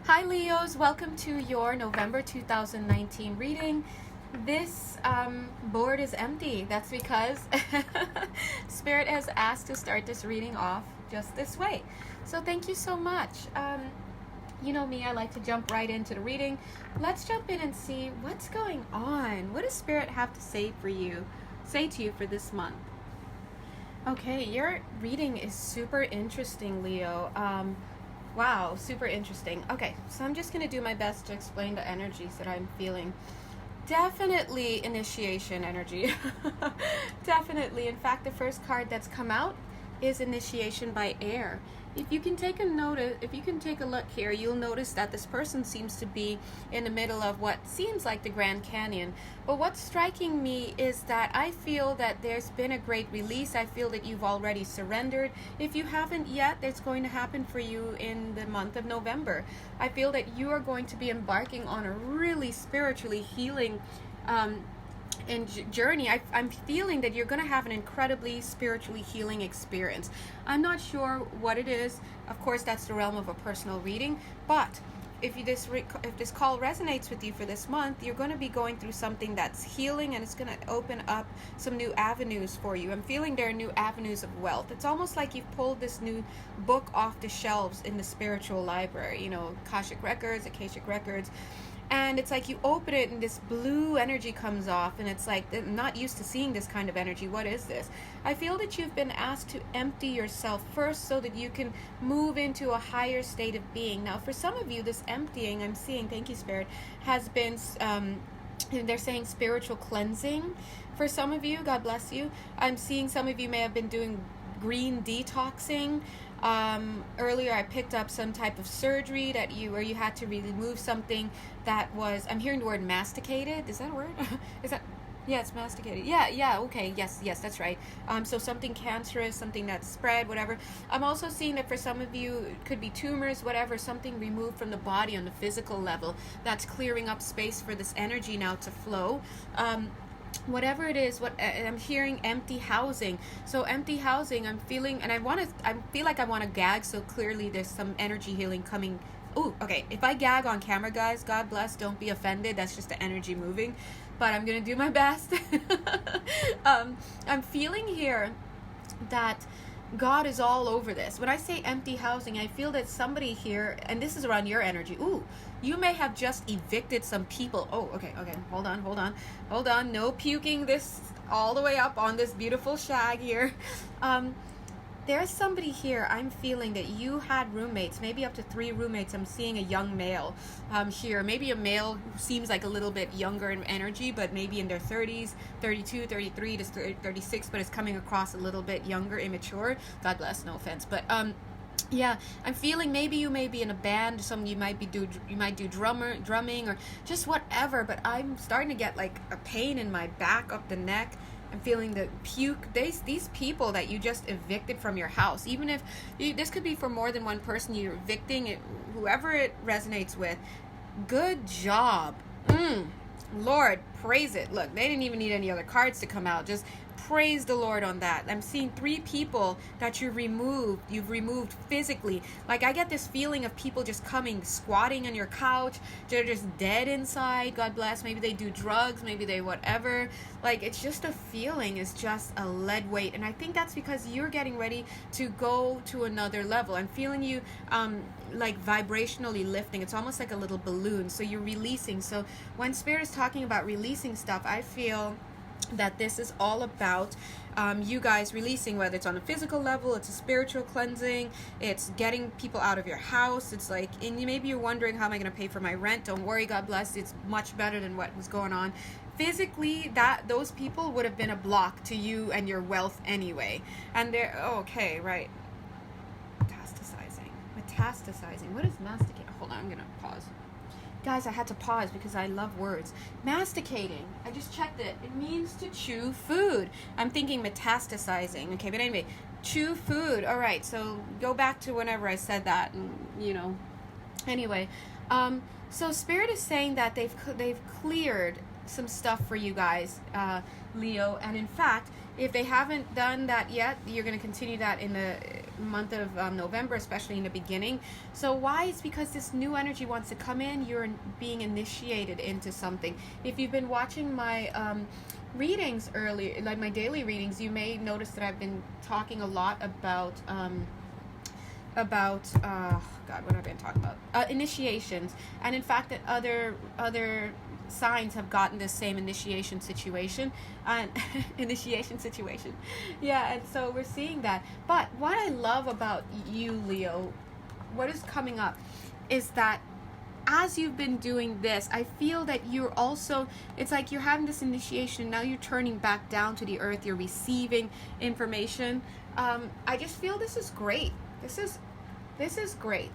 Hi Leos, welcome to your November 2019 reading. This board is empty. That's because Spirit has asked to start this reading off just this way. So thank you so much. You know me, I like to jump right into the reading. Let's jump in and see what's going on. What does Spirit have to say to you for this month? Okay, your reading is super interesting, Leo. Wow, super interesting. Okay, so I'm just going to do my best to explain the energies that I'm feeling. Definitely initiation energy. Definitely. In fact, the first card that's come out is initiation by air. If you can take a look here, you'll notice that this person seems to be in the middle of what seems like the Grand Canyon. But what's striking me is that I feel that there's been a great release. I feel that you've already surrendered. If you haven't yet, it's going to happen for you in the month of November. I feel that you are going to be embarking on a really spiritually healing and journey. I'm feeling that you're going to have an incredibly spiritually healing experience. I'm not sure what it is. Of course, that's the realm of a personal reading. But if this call resonates with you for this month, you're going to be going through something that's healing, and it's going to open up some new avenues for you. I'm feeling there are new avenues of wealth. It's almost like you've pulled this new book off the shelves in the spiritual library. You know, Akashic Records. And it's like you open it and this blue energy comes off, and it's like, I'm not used to seeing this kind of energy. What is this? I feel that you've been asked to empty yourself first so that you can move into a higher state of being. Now, for some of you, this emptying I'm seeing, thank you, Spirit, has been, they're saying spiritual cleansing. For some of you, God bless you, I'm seeing some of you may have been doing green detoxing. Earlier I picked up some type of surgery where you had to remove something that was, I'm hearing the word masticated. Is that a word? Yeah, it's masticated. Yeah, okay, yes, that's right. So something cancerous, something that's spread, whatever. I'm also seeing that for some of you, it could be tumors, whatever, something removed from the body on the physical level that's clearing up space for this energy now to flow. Whatever it is, I'm hearing empty housing. So empty housing, I'm feeling, and I feel like I want to gag, so clearly there's some energy healing coming. Ooh, okay, if I gag on camera, guys, God bless, don't be offended, that's just the energy moving, but I'm gonna do my best. I'm feeling here that God is all over this. When I say empty housing, I feel that somebody here, and this is around your energy, you may have just evicted some people. Oh, okay, hold on, no puking this all the way up on this beautiful shag here. There's somebody here, I'm feeling that you had roommates, maybe up to 3 roommates. I'm seeing a young male here, maybe a male who seems like a little bit younger in energy, but maybe in their 30s, 32, 33 to 36, but is coming across a little bit younger, immature. God bless, no offense, but yeah, I'm feeling maybe you may be in a band, you might do drumming or just whatever, but I'm starting to get like a pain in my back, up the neck. I'm feeling the puke. These people that you just evicted from your house, even if this could be for more than one person you're evicting, whoever it resonates with, good job. Lord, praise it. Look, they didn't even need any other cards to come out. Just praise the Lord on that. I'm seeing 3 people that you've removed physically. Like, I get this feeling of people just coming, squatting on your couch. They're just dead inside. God bless. Maybe they do drugs. Maybe they whatever. Like, it's just a feeling. It's just a lead weight. And I think that's because you're getting ready to go to another level. I'm feeling you like vibrationally lifting. It's almost like a little balloon. So you're releasing. So when Spirit is talking about releasing stuff, I feel that this is all about you guys releasing, whether it's on a physical level, it's a spiritual cleansing, it's getting people out of your house. It's like, and maybe you're wondering, how am I going to pay for my rent? Don't worry, God bless, it's much better than what was going on physically. That those people would have been a block to you and your wealth anyway, and they're okay, right? Metastasizing. What is masticate? Hold on, I'm gonna pause. Guys, I had to pause because I love words. Masticating. I just checked it. It means to chew food. I'm thinking metastasizing. Okay, but anyway, chew food. All right, so go back to whenever I said that, and Anyway, so Spirit is saying that they've cleared some stuff for you guys, Leo, and in fact, if they haven't done that yet, you're going to continue that in the month of November, especially in the beginning. So why? It's because this new energy wants to come in. You're being initiated into something. If you've been watching my readings earlier, like my daily readings, you may notice that I've been talking a lot about God, what have I been talking about? Initiations, and in fact that other signs have gotten this same initiation situation, and yeah, and so we're seeing that. But what I love about you, Leo, what is coming up is that as you've been doing this, I feel that you're also, it's like you're having this initiation, now you're turning back down to the earth, you're receiving information. I just feel this is great. This is great.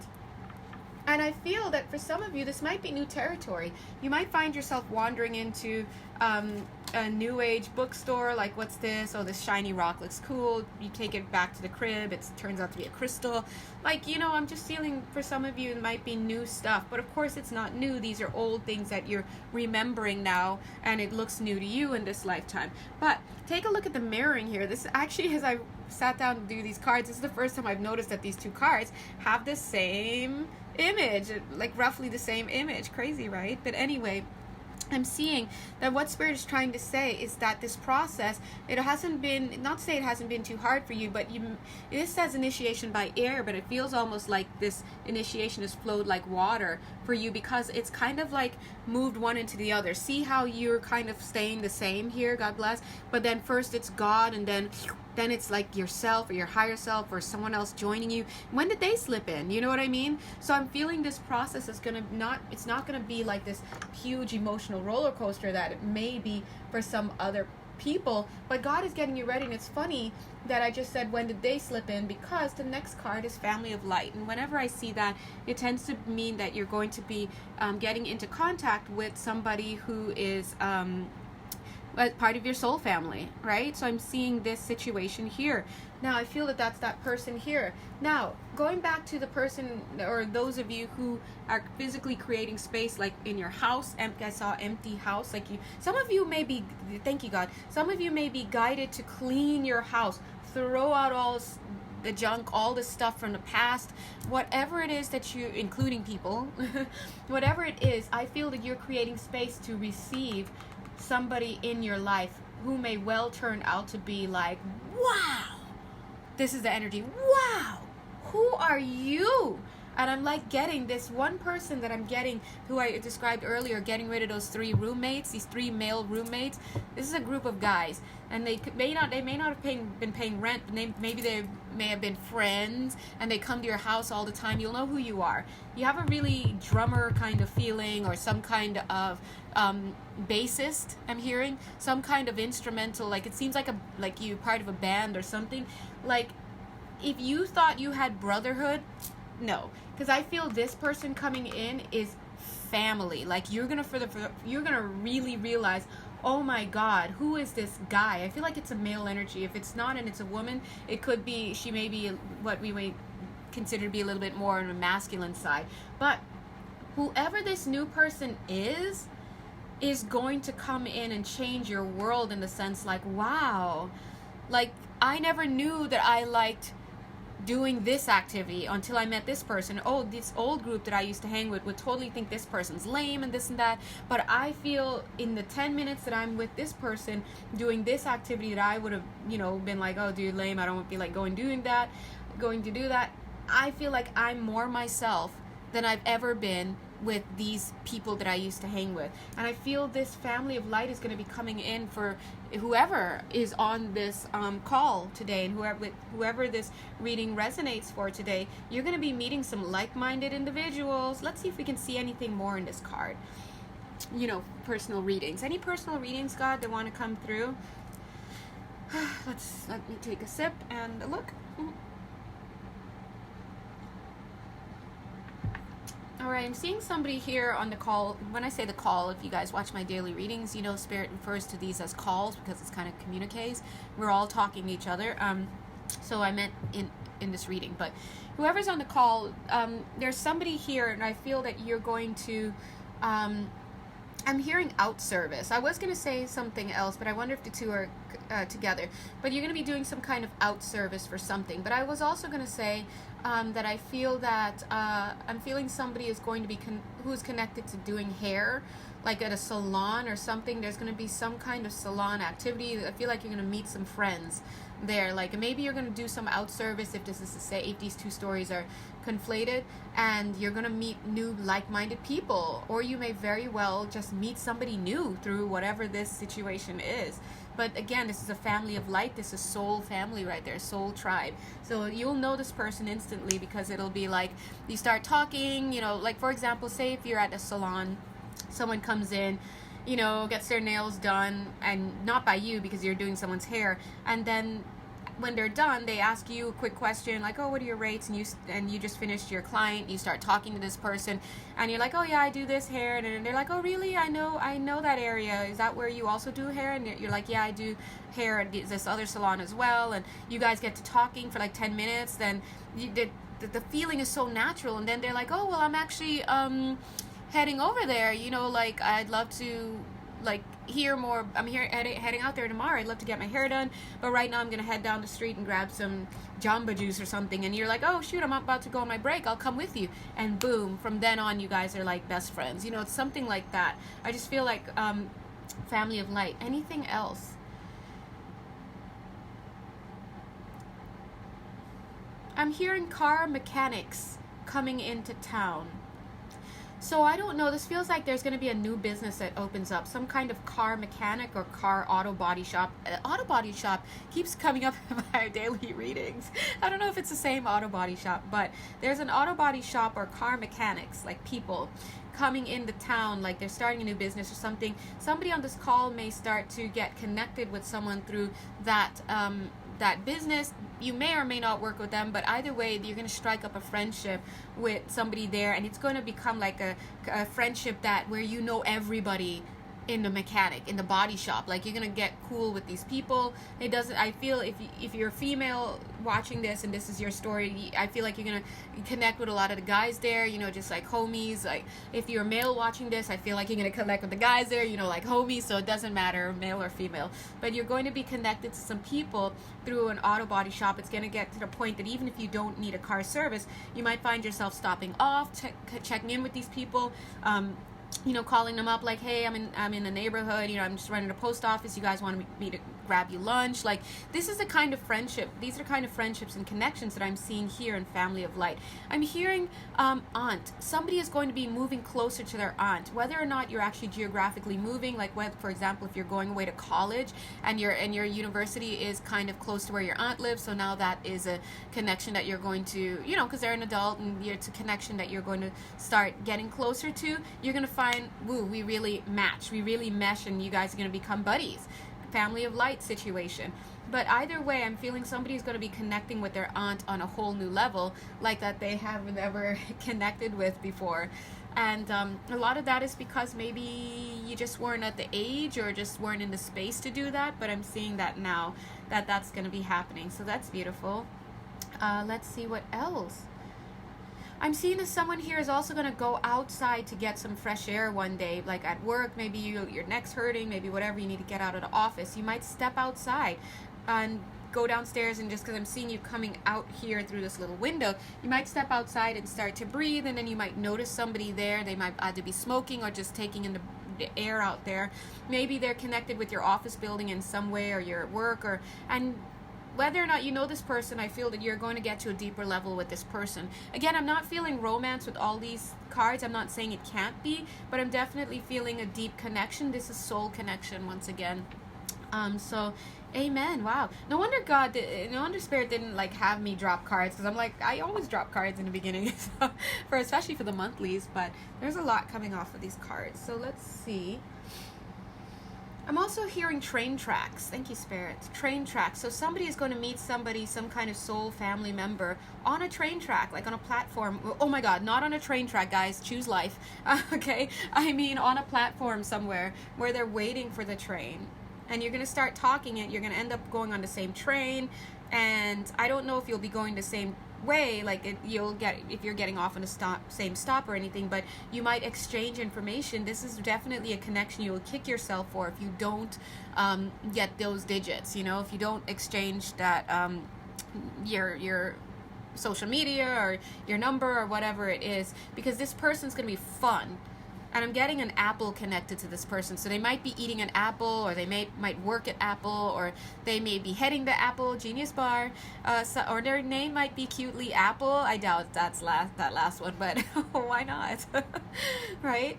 And I feel that for some of you, this might be new territory. You might find yourself wandering into a new age bookstore, like, what's this? Oh, this shiny rock looks cool. You take it back to the crib. It turns out to be a crystal. Like, I'm just feeling for some of you, it might be new stuff. But of course, it's not new. These are old things that you're remembering now, and it looks new to you in this lifetime. But take a look at the mirroring here. This actually, as I sat down to do these cards, this is the first time I've noticed that these two cards have the same image, like roughly the same image. Crazy, right? But anyway, I'm seeing that what Spirit is trying to say is that this process, it hasn't been, not to say it hasn't been too hard for you, but this says initiation by air, but it feels almost like this initiation has flowed like water for you, because it's kind of like moved one into the other. See how you're kind of staying the same here, God bless, but then first it's God, and then it's like yourself or your higher self or someone else joining you. When did they slip in? You know what I mean? So I'm feeling this process is it's not gonna be like this huge emotional roller coaster that it may be for some other people, but God is getting you ready. And it's funny that I just said, when did they slip in? Because the next card is Family of Light, and whenever I see that, it tends to mean that you're going to be getting into contact with somebody who is part of your soul family, right? So I'm seeing this situation here. Now I feel that that's that person here. Now going back to the person, or those of you who are physically creating space, like in your house, I saw empty house, like some of you may be, thank you God, some of you may be guided to clean your house, throw out all the junk, all the stuff from the past, whatever it is that you, including people, whatever it is, I feel that you're creating space to receive somebody in your life who may well turn out to be like, wow, this is the energy, wow, who are you? And I'm like getting this one person that I'm getting, who I described earlier, getting rid of those three roommates, these three male roommates. This is a group of guys, and they may not have been paying rent, but maybe they may have been friends, and they come to your house all the time. You'll know who you are. You have a really drummer kind of feeling, or some kind of bassist. I'm hearing some kind of instrumental. Like it seems like you part of a band or something. Like if you thought you had brotherhood, no, because I feel this person coming in is family. Like you're gonna really realize, oh my God, who is this guy? I feel like it's a male energy. If it's not and it's a woman, it could be, she may be what we might consider to be a little bit more on the masculine side. But whoever this new person is going to come in and change your world, in the sense like, wow, like I never knew that I liked doing this activity until I met this person. Oh, this old group that I used to hang with would totally think this person's lame and this and that, but I feel in the 10 minutes that I'm with this person doing this activity that I would have, been like, oh dude, lame, I don't feel like going to do that. I feel like I'm more myself than I've ever been with these people that I used to hang with. And I feel this family of light is going to be coming in for whoever is on this call today, and whoever this reading resonates for today. You're going to be meeting some like-minded individuals. Let's see if we can see anything more in this card. Personal readings. Any personal readings, God, that want to come through? Let me take a sip and a look. All right, I'm seeing somebody here on the call. When I say the call, if you guys watch my daily readings, Spirit refers to these as calls because it's kind of communiques. We're all talking to each other. So I meant in this reading. But whoever's on the call, there's somebody here, and I feel that you're going to... I'm hearing out service. I was going to say something else, but I wonder if the two are together. But you're going to be doing some kind of out service for something. But I was also going to say that I feel that I'm feeling somebody is going to be who's connected to doing hair, like at a salon or something. There's going to be some kind of salon activity. I feel like you're going to meet some friends there. Like maybe you're going to do some out service if this is to say if these two stories are conflated, and you're going to meet new like-minded people, or you may very well just meet somebody new through whatever this situation is. But again, this is a family of light. This is soul family right there, soul tribe. So you'll know this person instantly, because it'll be like you start talking, you know, like for example, say if you're at a salon, someone comes in, you know, gets their nails done, and not by you because you're doing someone's hair, and then when they're done, they ask you a quick question like, oh, what are your rates? And you just finished your client. You start talking to this person, and you're like, oh yeah, I do this hair. And they're like, oh really? I know that area. Is that where you also do hair? And you're like, yeah, I do hair at this other salon as well. And you guys get to talking for like 10 minutes. Then the feeling is so natural. And then they're like, oh well, I'm actually heading over there. You know, like I'd love to like hear more. I'm heading out there tomorrow. I'd love to get my hair done, but right now I'm gonna head down the street and grab some Jamba Juice or something. And you're like, oh shoot, I'm about to go on my break, I'll come with you. And boom, from then on you guys are like best friends. You know, it's something like that. I just feel like family of light. Anything else? I'm hearing car mechanics coming into town. So I don't know, this feels like there's going to be a new business that opens up, some kind of car mechanic or car auto body shop. Auto body shop keeps coming up in my daily readings. I don't know if it's the same auto body shop, but there's an auto body shop or car mechanics, like people coming into town, like they're starting a new business or something. Somebody on this call may start to get connected with someone through that that business. You may or may not work with them, but either way, you're going to strike up a friendship with somebody there, and it's going to become like a friendship that where you know everybody in the mechanic, in the body shop. Like you're gonna get cool with these people. It doesn't, I feel if you're a female watching this and this is your story, I feel like you're gonna connect with a lot of the guys there, you know, just like homies. Like if you're a male watching this, I feel like you're gonna connect with the guys there, you know, like homies. So it doesn't matter male or female, but you're going to be connected to some people through an auto body shop. It's gonna get to the point that even if you don't need a car service, you might find yourself stopping off, checking in with these people, you know, calling them up like, hey, I'm in the neighborhood, you know, I'm just running a post office, you guys want me to grab you lunch? Like, this is the kind of friendship, these are kind of friendships and connections that I'm seeing here in Family of Light. I'm hearing aunt. Somebody is going to be moving closer to their aunt, whether or not you're actually geographically moving, like when, for example, if you're going away to college and your university is kind of close to where your aunt lives, so now that is a connection that you're going to, you know, because they're an adult, and it's a connection that you're going to start getting closer to. You're going to find, woo, we really match, we really mesh, and you guys are going to become buddies. Family of Light situation. But either way, I'm feeling somebody's going to be connecting with their aunt on a whole new level, like that they have never connected with before. And a lot of that is because maybe you just weren't at the age or just weren't in the space to do that. But I'm seeing that now, that that's going to be happening. So that's beautiful. Let's see what else. I'm seeing that someone here is also going to go outside to get some fresh air one day, like at work. Maybe your neck's hurting, maybe whatever, you need to get out of the office. You might step outside and go downstairs, and just because I'm seeing you coming out here through this little window, you might step outside and start to breathe, and then you might notice somebody there. They might either be smoking or just taking in the air out there. Maybe they're connected with your office building in some way, or your work, and whether or not you know this person, I feel that you're going to get to a deeper level with this person. Again, I'm not feeling romance with all these cards. I'm not saying it can't be, but I'm definitely feeling a deep connection. This is soul connection once again. So, amen. Wow. No wonder no wonder Spirit didn't like have me drop cards, because I'm like, I always drop cards in the beginning, so, especially for the monthlies. But there's a lot coming off of these cards. So let's see. I'm also hearing train tracks. Thank you, Spirit. Train tracks. So somebody is going to meet somebody, some kind of soul family member, on a train track, like on a platform. Oh my God, not on a train track, guys. Choose life. Okay? I mean on a platform somewhere where they're waiting for the train. And you're going to start talking it. You're going to end up going on the same train. And I don't know if you'll be going the same way, like you'll get, if you're getting off on a same stop or anything, but you might exchange information. This is definitely a connection you will kick yourself for if you don't get those digits, you know, if you don't exchange that your social media or your number or whatever it is, because this person's going to be fun. And I'm getting an apple connected to this person. So they might be eating an apple, or they might work at Apple, or they may be heading to Apple Genius Bar, or their name might be cutely Apple. I doubt that last one, but why not? Right?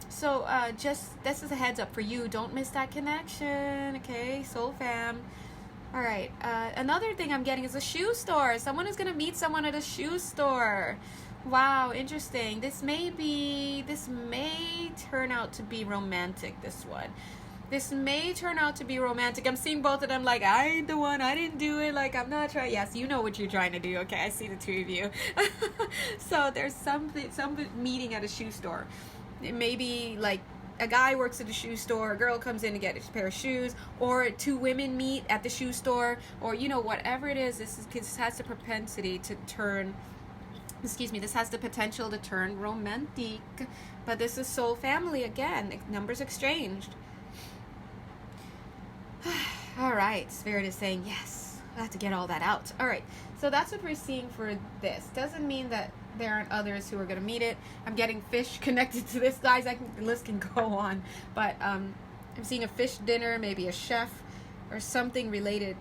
So just, this is a heads up for you. Don't miss that connection, okay? Soul fam. All right. Another thing I'm getting is a shoe store. Someone is going to meet someone at a shoe store. Wow, interesting. This may turn out to be romantic, this one. This may turn out to be romantic. I'm seeing both of them like, I ain't the one, I didn't do it, like, I'm not trying. Yes, you know what you're trying to do, okay? I see the two of you. So there's some meeting at a shoe store. It may be like a guy works at a shoe store, a girl comes in to get a pair of shoes, or two women meet at the shoe store, or, you know, whatever it is, this has the propensity to turn... this has the potential to turn romantic. But this is soul family again. Numbers exchanged. All right. Spirit is saying, yes, I have to get all that out. All right. So that's what we're seeing for this. Doesn't mean that there aren't others who are going to meet it. I'm getting fish connected to this, guys. The list can go on. But I'm seeing a fish dinner, maybe a chef or something related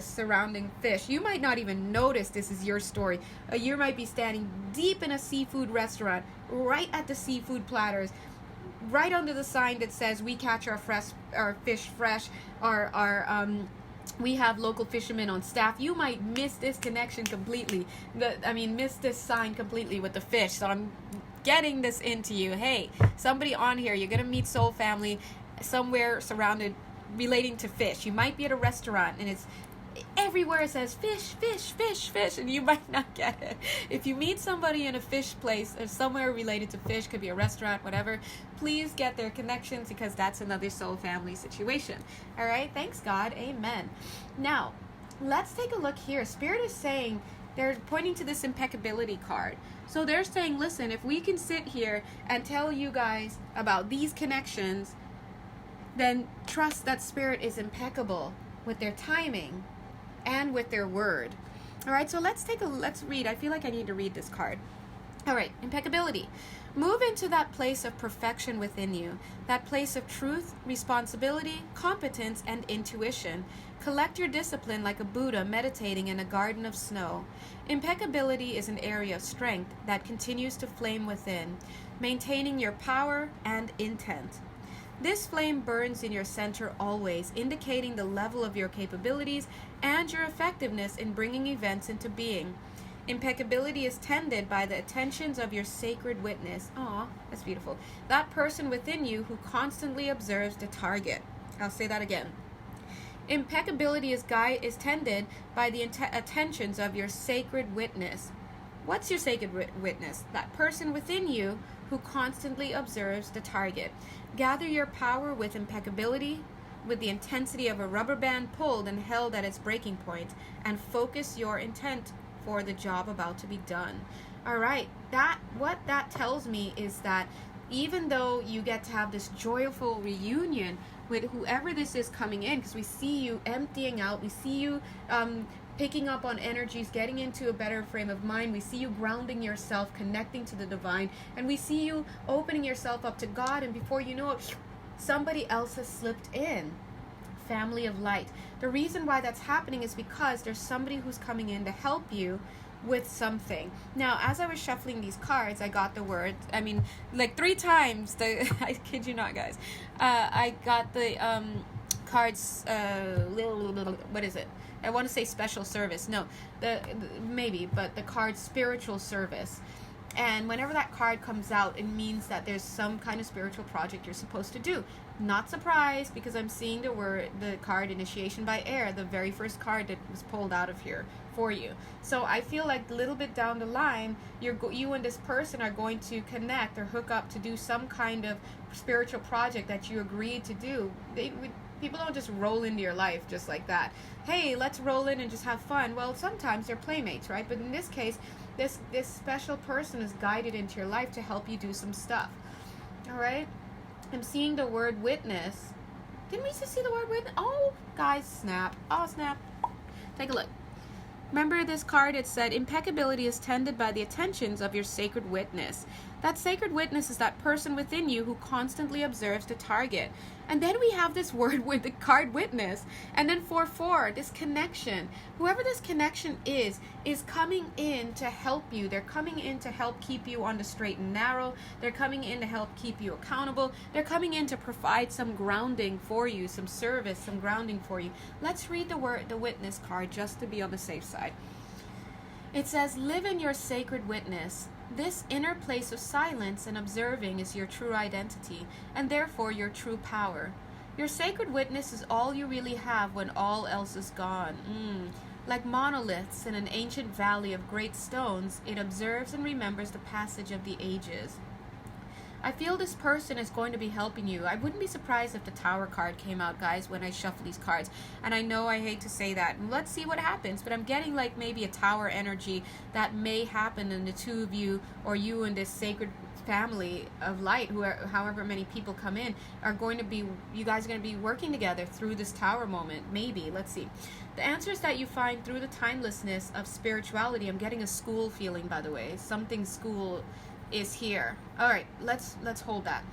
surrounding fish. You might not even notice this is your story. You might be standing deep in a seafood restaurant, right at the seafood platters, right under the sign that says we catch our fish fresh, we have local fishermen on staff. You might miss this connection completely. Miss this sign completely with the fish. So I'm getting this into you. Hey, somebody on here, you're gonna meet soul family somewhere surrounded relating to fish. You might be at a restaurant and it's everywhere it says fish, fish, fish, fish, and you might not get it. If you meet somebody in a fish place or somewhere related to fish, could be a restaurant, whatever, please get their connections, because that's another soul family situation. All right, thanks God, amen. Now let's take a look here. Spirit is saying, they're pointing to this impeccability card. So they're saying, listen, if we can sit here and tell you guys about these connections, then trust that Spirit is impeccable with their timing and with their word. All right, so let's read. I feel like I need to read this card. All right, impeccability. Move into that place of perfection within you, that place of truth, responsibility, competence, and intuition. Collect your discipline like a Buddha meditating in a garden of snow. Impeccability is an area of strength that continues to flame within, maintaining your power and intent. This flame burns in your center always, indicating the level of your capabilities and your effectiveness in bringing events into being. Impeccability is tended by the attentions of your sacred witness. Aw, that's beautiful. That person within you who constantly observes the target. I'll say that again. Impeccability is tended by the attentions of your sacred witness. What's your sacred witness? That person within you who constantly observes the target. Gather your power with impeccability, with the intensity of a rubber band pulled and held at its breaking point, and focus your intent for the job about to be done. All right, what that tells me is that even though you get to have this joyful reunion with whoever this is coming in, because we see you emptying out, we see you picking up on energies, getting into a better frame of mind, we see you grounding yourself, connecting to the divine, and we see you opening yourself up to God, and before you know it, somebody else has slipped in. Family of light. The reason why that's happening is because there's somebody who's coming in to help you with something. Now, as I was shuffling these cards, I got the word, like 3 times, I kid you not, guys, I got the cards, what is it? I want to say special service. No, but the card spiritual service. And whenever that card comes out, it means that there's some kind of spiritual project you're supposed to do. Not surprised, because I'm seeing the card initiation by air, the very first card that was pulled out of here for you. So I feel like a little bit down the line, you and this person are going to connect or hook up to do some kind of spiritual project that you agreed to do. People don't just roll into your life just like that. Hey, let's roll in and just have fun. Well, sometimes they're playmates, right? But in this case, this special person is guided into your life to help you do some stuff. All right? I'm seeing the word witness. Didn't we just see the word witness? Oh, guys, snap. Oh, snap. Take a look. Remember this card, it said, impeccability is tended by the attentions of your sacred witness. That sacred witness is that person within you who constantly observes the target. And then we have this word with the card witness. And then 4-4, this connection. Whoever this connection is coming in to help you. They're coming in to help keep you on the straight and narrow. They're coming in to help keep you accountable. They're coming in to provide some grounding for you, some service, some grounding for you. Let's read the witness card just to be on the safe side. It says, live in your sacred witness. This inner place of silence and observing is your true identity, and therefore your true power. Your sacred witness is all you really have when all else is gone. Like monoliths in an ancient valley of great stones, it observes and remembers the passage of the ages. I feel this person is going to be helping you. I wouldn't be surprised if the Tower card came out, guys, when I shuffle these cards. And I know I hate to say that. Let's see what happens. But I'm getting like maybe a Tower energy that may happen in the two of you, or you and this sacred family of light, however many people come in, are going to be, you guys are going to be working together through this Tower moment. Maybe. Let's see. The answers that you find through the timelessness of spirituality. I'm getting a school feeling, by the way. Something school is here. All right, let's hold that.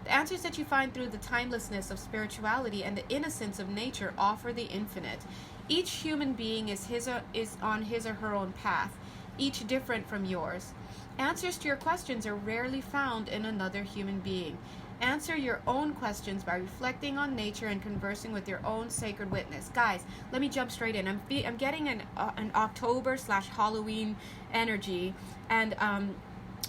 The answers that you find through the timelessness of spirituality and the innocence of nature offer the infinite. Each human being is on his or her own path, each different from yours. Answers to your questions are rarely found in another human being. Answer your own questions by reflecting on nature and conversing with your own sacred witness. Guys, let me jump straight in. I'm getting an October/Halloween energy, and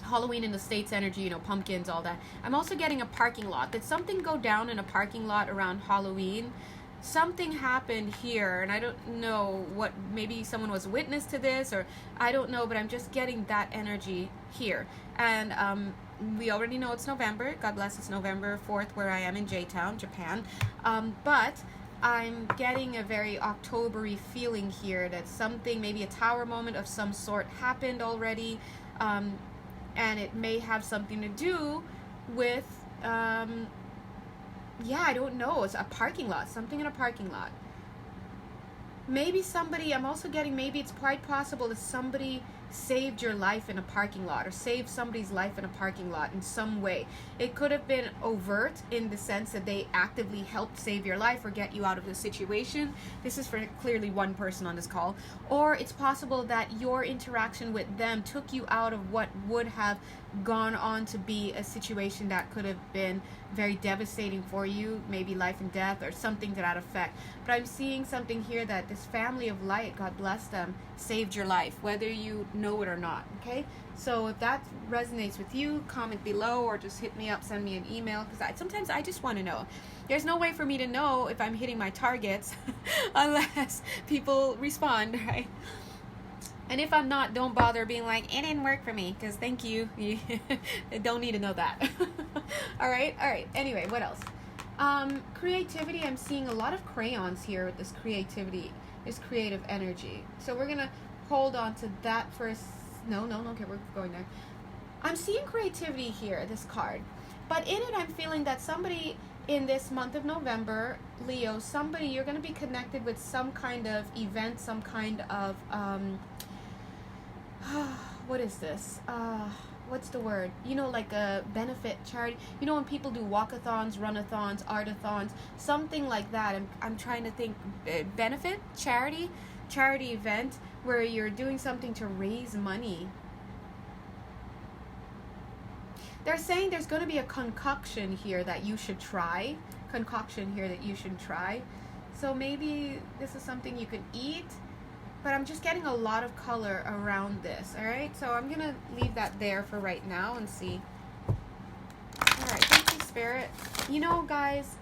Halloween in the States energy, you know, pumpkins, all that. I'm also getting a parking lot. Did something go down in a parking lot around Halloween? Something happened here, and I don't know what, maybe someone was a witness to this, or I don't know, but I'm just getting that energy here. And we already know it's November. God bless, it's November 4th where I am in J-Town, Japan. But I'm getting a very October-y feeling here that something, maybe a Tower moment of some sort happened already. And it may have something to do with, yeah, I don't know. It's a parking lot, something in a parking lot. Maybe somebody, I'm also getting, maybe it's quite possible that somebody saved your life in a parking lot, or saved somebody's life in a parking lot in some way. It could have been overt in the sense that they actively helped save your life or get you out of the situation. This is for clearly one person on this call. Or it's possible that your interaction with them took you out of what would have gone on to be a situation that could have been very devastating for you, maybe life and death or something to that effect. But I'm seeing something here that this family of light, God bless them, saved your life, whether you know it or not. Okay, so if that resonates with you, comment below or just hit me up, send me an email, because sometimes I just want to know. There's no way for me to know if I'm hitting my targets unless people respond, right? And if I'm not, don't bother being like, it didn't work for me, because thank you. Don't need to know that. All right. Anyway, what else? Creativity. I'm seeing a lot of crayons here with this creativity, this creative energy. So we're going to hold on to that first. No. Okay, we're going there. I'm seeing creativity here, this card. But in it, I'm feeling that somebody in this month of November, Leo, you're going to be connected with some kind of event, some kind of, what is this? What's the word? You know, like a benefit, charity. You know, when people do walkathons, runathons, artathons, something like that. I'm trying to think. Benefit, charity event where you're doing something to raise money. They're saying there's going to be a concoction here that you should try. So maybe this is something you could eat. But I'm just getting a lot of color around this, all right? So I'm going to leave that there for right now and see. All right, thank you, Spirit. You know, guys,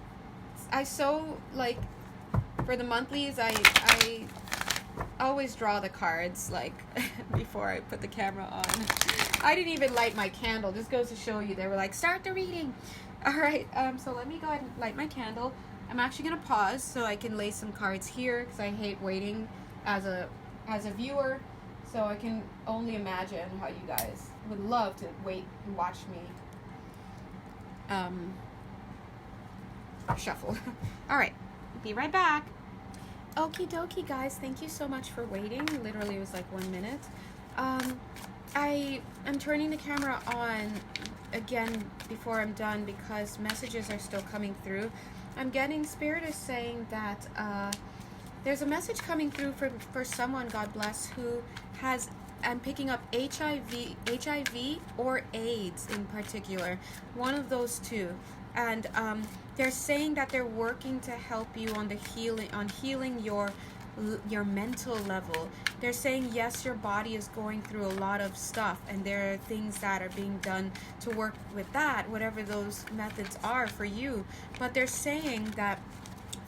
for the monthlies, I always draw the cards, like, before I put the camera on. I didn't even light my candle. This goes to show you. They were like, start the reading. All right, so let me go ahead and light my candle. I'm actually going to pause so I can lay some cards here, because I hate waiting as a viewer. So I can only imagine how you guys would love to wait and watch me shuffle. All right, be right back. Okie dokie, guys. Thank you so much for waiting. Literally, it was like 1 minute. I'm turning the camera on again before I'm done because messages are still coming through. I'm getting, Spirit is saying that there's a message coming through for someone, God bless, who has, I'm picking up HIV or AIDS in particular, one of those two. And they're saying that they're working to help you on the healing your mental level. They're saying, yes, your body is going through a lot of stuff, and there are things that are being done to work with that, whatever those methods are for you. But they're saying that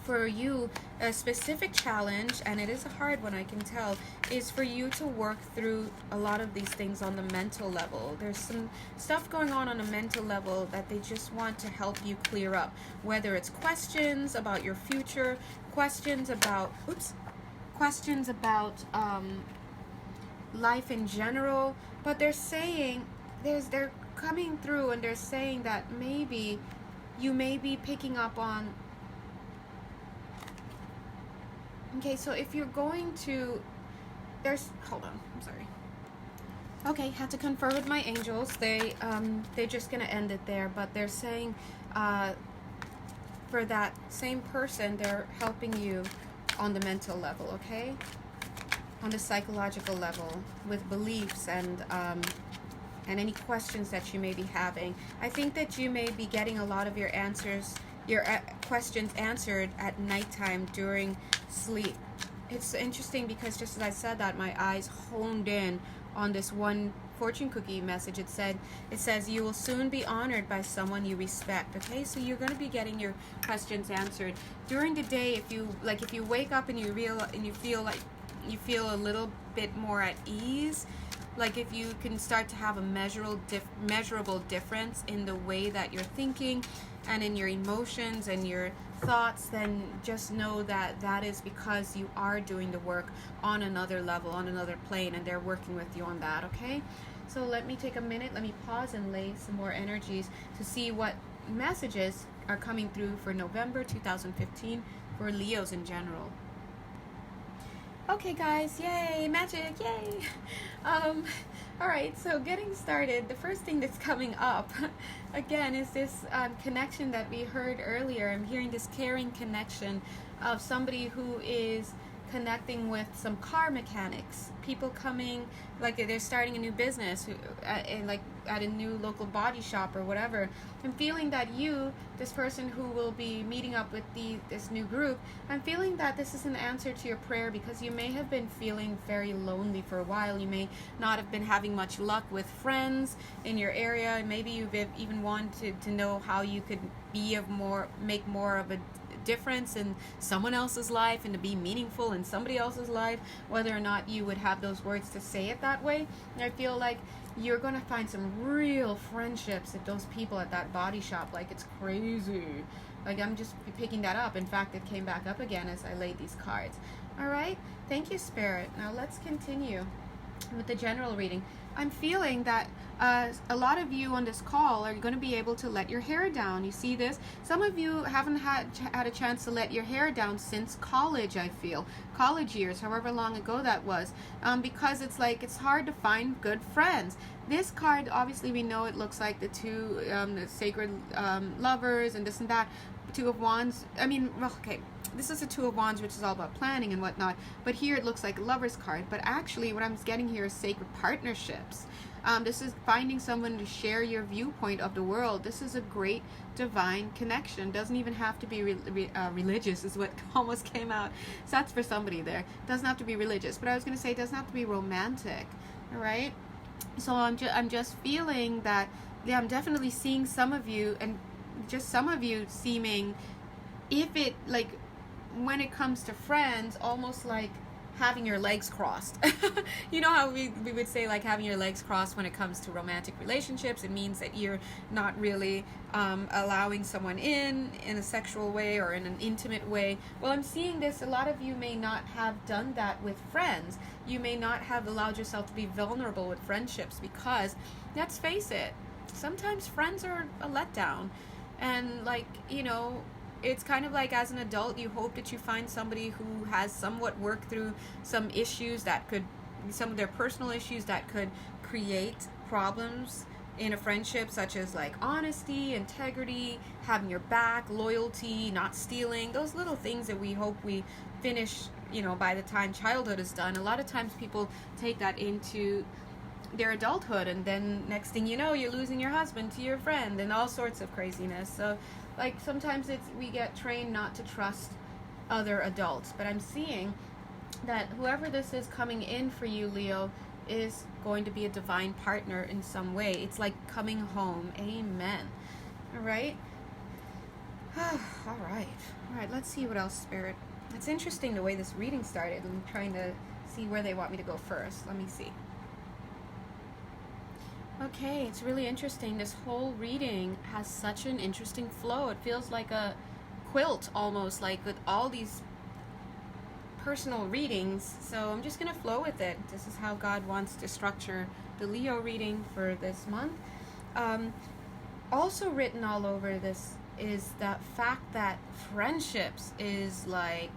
for you, a specific challenge, and it is a hard one, I can tell, is for you to work through a lot of these things on the mental level. There's some stuff going on a mental level that they just want to help you clear up, whether it's questions about your future, questions about life in general. But they're saying, they're coming through and they're saying that maybe you may be picking up on, okay, so if you're going to, hold on, I'm sorry. Okay, had to confer with my angels. They're just gonna end it there, but they're saying for that same person, they're helping you on the mental level, okay? On the psychological level, with beliefs and any questions that you may be having. I think that you may be getting a lot of your answers, your questions answered at nighttime during sleep. It's interesting because just as I said that, my eyes honed in on this one fortune cookie message. It says you will soon be honored by someone you respect. Okay, so you're going to be getting your questions answered during the day. If you wake up and you feel a little bit more at ease, like if you can start to have a measurable difference in the way that you're thinking and in your emotions and your thoughts, then just know that that is because you are doing the work on another level, on another plane, and they're working with you on that, okay? So let me take a minute, let me pause and lay some more energies to see what messages are coming through for November 2015 for Leos in general. Okay guys, yay, magic, yay. Alright, so getting started, the first thing that's coming up, again, is this connection that we heard earlier. I'm hearing this caring connection of somebody who is connecting with some car mechanics, people coming, like they're starting a new business, like at a new local body shop or whatever. I'm feeling that you, this person who will be meeting up with this new group, I'm feeling that this is an answer to your prayer, because you may have been feeling very lonely for a while. You may not have been having much luck with friends in your area. Maybe you've even wanted to know how you could make more of a difference in someone else's life and to be meaningful in somebody else's life, whether or not you would have those words to say it that way. And I feel like you're going to find some real friendships at those people at that body shop. Like, it's crazy. Like, I'm just picking that up. In fact, it came back up again as I laid these cards. All right, thank you, Spirit. Now let's continue with the general reading. I'm feeling that a lot of you on this call are going to be able to let your hair down. You see this? Some of you haven't had a chance to let your hair down since college, I feel. College years, however long ago that was. Because it's hard to find good friends. This card, obviously we know it looks like the two the sacred lovers and this and that. Two of Wands. This is a Two of Wands, which is all about planning and whatnot, but here it looks like a lover's card. But actually what I'm getting here is sacred partnerships. This is finding someone to share your viewpoint of the world. This is a great divine connection. Doesn't even have to be religious, is what almost came out. So that's for somebody there. Doesn't have to be religious, but I was going to say it doesn't have to be romantic. All right. So I'm just feeling that, yeah, I'm definitely seeing some of you, and just some of you seeming, if it, like, when it comes to friends, almost like having your legs crossed. You know how we would say like having your legs crossed when it comes to romantic relationships. It means that you're not really allowing someone in a sexual way or in an intimate way. Well, I'm seeing this, a lot of you may not have done that with friends. You may not have allowed yourself to be vulnerable with friendships because, let's face it, sometimes friends are a letdown. And like, you know, it's kind of like as an adult, you hope that you find somebody who has somewhat worked through some issues that could, some of their personal issues that could create problems in a friendship, such as like honesty, integrity, having your back, loyalty, not stealing, those little things that we hope we finish, you know, by the time childhood is done. A lot of times people take that into their adulthood, and then next thing you know, you're losing your husband to your friend and all sorts of craziness. So like sometimes we get trained not to trust other adults, but I'm seeing that whoever this is coming in for you, Leo, is going to be a divine partner in some way. It's like coming home. Amen. All right. All right, let's see what else, Spirit. It's interesting the way this reading started. I'm trying to see where they want me to go first. Let me see. Okay, it's really interesting. This whole reading has such an interesting flow. It feels like a quilt almost, like with all these personal readings. So I'm just going to flow with it. This is how God wants to structure the Leo reading for this month. Also written all over this is the fact that friendships is like,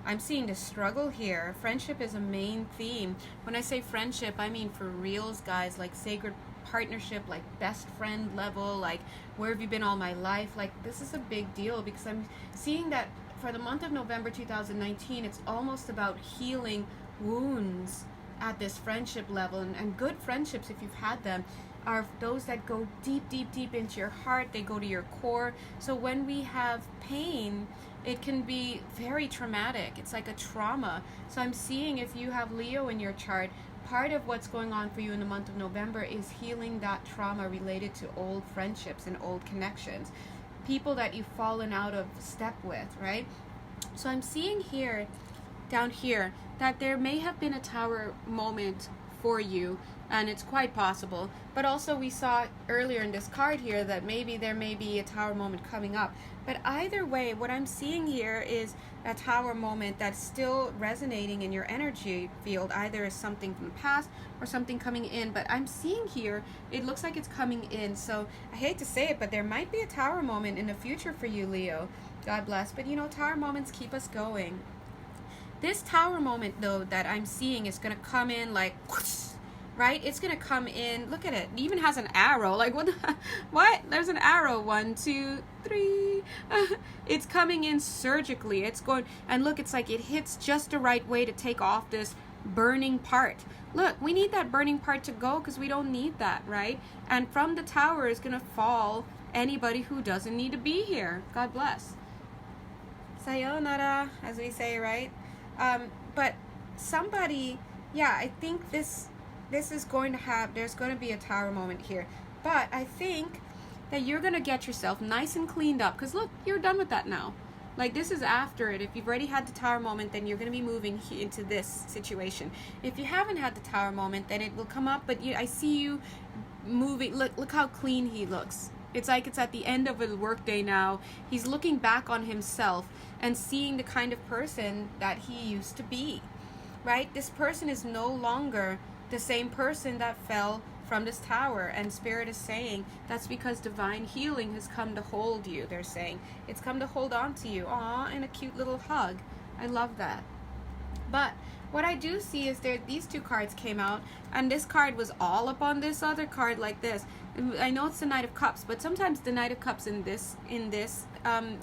I'm seeing the struggle here. Friendship is a main theme. When I say friendship, I mean for reals, guys, like sacred partnership, like best friend level, like where have you been all my life? Like this is a big deal because I'm seeing that for the month of November 2019, it's almost about healing wounds at this friendship level. And good friendships, if you've had them, are those that go deep, deep, deep into your heart. They go to your core. So when we have pain, it can be very traumatic. It's like a trauma. So I'm seeing if you have Leo in your chart, part of what's going on for you in the month of November is healing that trauma related to old friendships and old connections. People that you've fallen out of step with, right? So I'm seeing here, down here, that there may have been a tower moment for you, and it's quite possible. But also we saw earlier in this card here that maybe there may be a tower moment coming up. But either way, what I'm seeing here is a tower moment that's still resonating in your energy field, either as something from the past or something coming in. But I'm seeing here, it looks like it's coming in. So I hate to say it, but there might be a tower moment in the future for you, Leo. God bless. But you know, tower moments keep us going. This tower moment, though, that I'm seeing is going to come in like, whoosh, right? It's going to come in. Look at it. It even has an arrow. Like, what? What? There's an arrow. 1, 2, 3. It's coming in surgically. It's going, and look, it's like it hits just the right way to take off this burning part. Look, we need that burning part to go because we don't need that, right? And from the tower is going to fall anybody who doesn't need to be here. God bless. Sayonara, as we say, right? But somebody, yeah, I think this is going to have, there's going to be a tower moment here. But I think that you're going to get yourself nice and cleaned up. Because look, you're done with that now. Like, this is after it. If you've already had the tower moment, then you're going to be moving into this situation. If you haven't had the tower moment, then it will come up. But I see you moving. Look how clean he looks. It's like it's at the end of a workday now. He's looking back on himself and seeing the kind of person that he used to be, right? This person is no longer the same person that fell from this tower, and Spirit is saying that's because divine healing has come to hold you. They're saying it's come to hold on to you. Aw, and a cute little hug. I love that. But what I do see is these two cards came out, and this card was all up on this other card like this. I know it's the Knight of Cups, but sometimes the Knight of Cups in this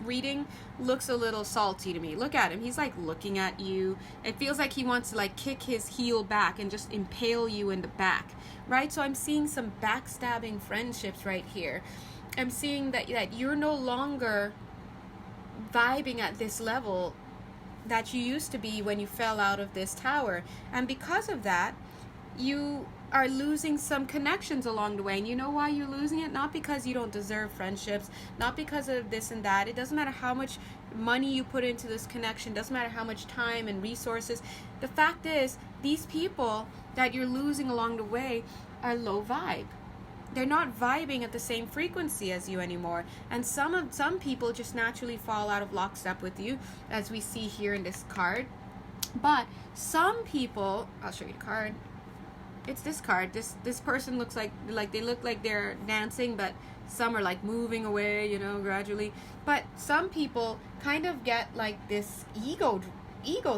reading looks a little salty to me. Look at him. He's like looking at you. It feels like he wants to like kick his heel back and just impale you in the back, right? So I'm seeing some backstabbing friendships right here. I'm seeing that you're no longer vibing at this level that you used to be when you fell out of this tower. And because of that, you are losing some connections along the way. And you know why you're losing it? Not because you don't deserve friendships, not because of this and that. It doesn't matter how much money you put into this connection, doesn't matter how much time and resources. The fact is, these people that you're losing along the way are low vibe. They're not vibing at the same frequency as you anymore. And some people just naturally fall out of lockstep with you, as we see here in this card. But some people, I'll show you the card. It's this card. This person looks like they look like they're dancing, but some are like moving away, you know, gradually. But some people kind of get like this ego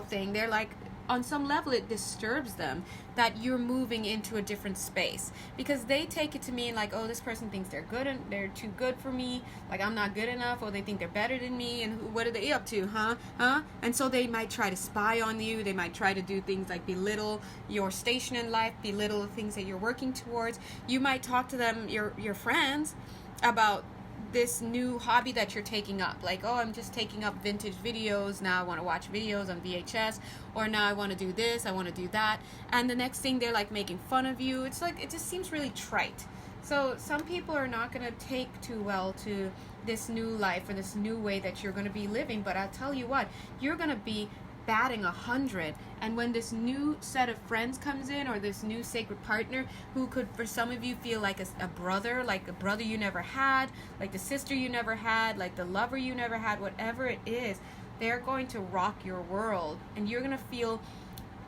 thing. They're like, on some level, it disturbs them that you're moving into a different space, because they take it to mean like, oh, this person thinks they're good and they're too good for me, like I'm not good enough, or they think they're better than me, and what are they up to, huh? And so they might try to spy on you. They might try to do things like belittle your station in life, belittle the things that you're working towards. You might talk to them, your friends, about this new hobby that you're taking up, like, oh, I'm just taking up vintage videos now, I want to watch videos on VHS, or now I want to do this, I want to do that, and the next thing they're like making fun of you. It's like, it just seems really trite. So some people are not going to take too well to this new life or this new way that you're going to be living, but I'll tell you what, you're going to be batting 100. And when this new set of friends comes in, or this new sacred partner, who could for some of you feel like a brother, like a brother you never had, like the sister you never had, like the lover you never had, whatever it is, they're going to rock your world, and you're going to feel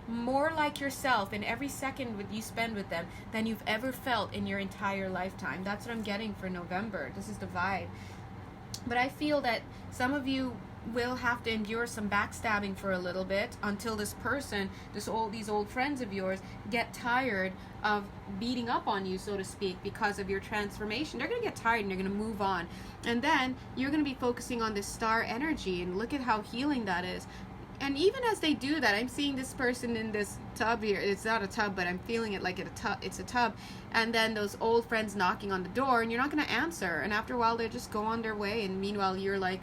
more like yourself in every second you spend with them than you've ever felt in your entire lifetime. That's what I'm getting for November. This is the vibe. But I feel that some of you will have to endure some backstabbing for a little bit, until this person, these old friends of yours, get tired of beating up on you, so to speak, because of your transformation. They're going to get tired and they're going to move on. And then you're going to be focusing on this star energy, and look at how healing that is. And even as they do that, I'm seeing this person in this tub here. It's not a tub, but I'm feeling it like it's a tub. And then those old friends knocking on the door, and you're not going to answer. And after a while, they just go on their way. And meanwhile, you're like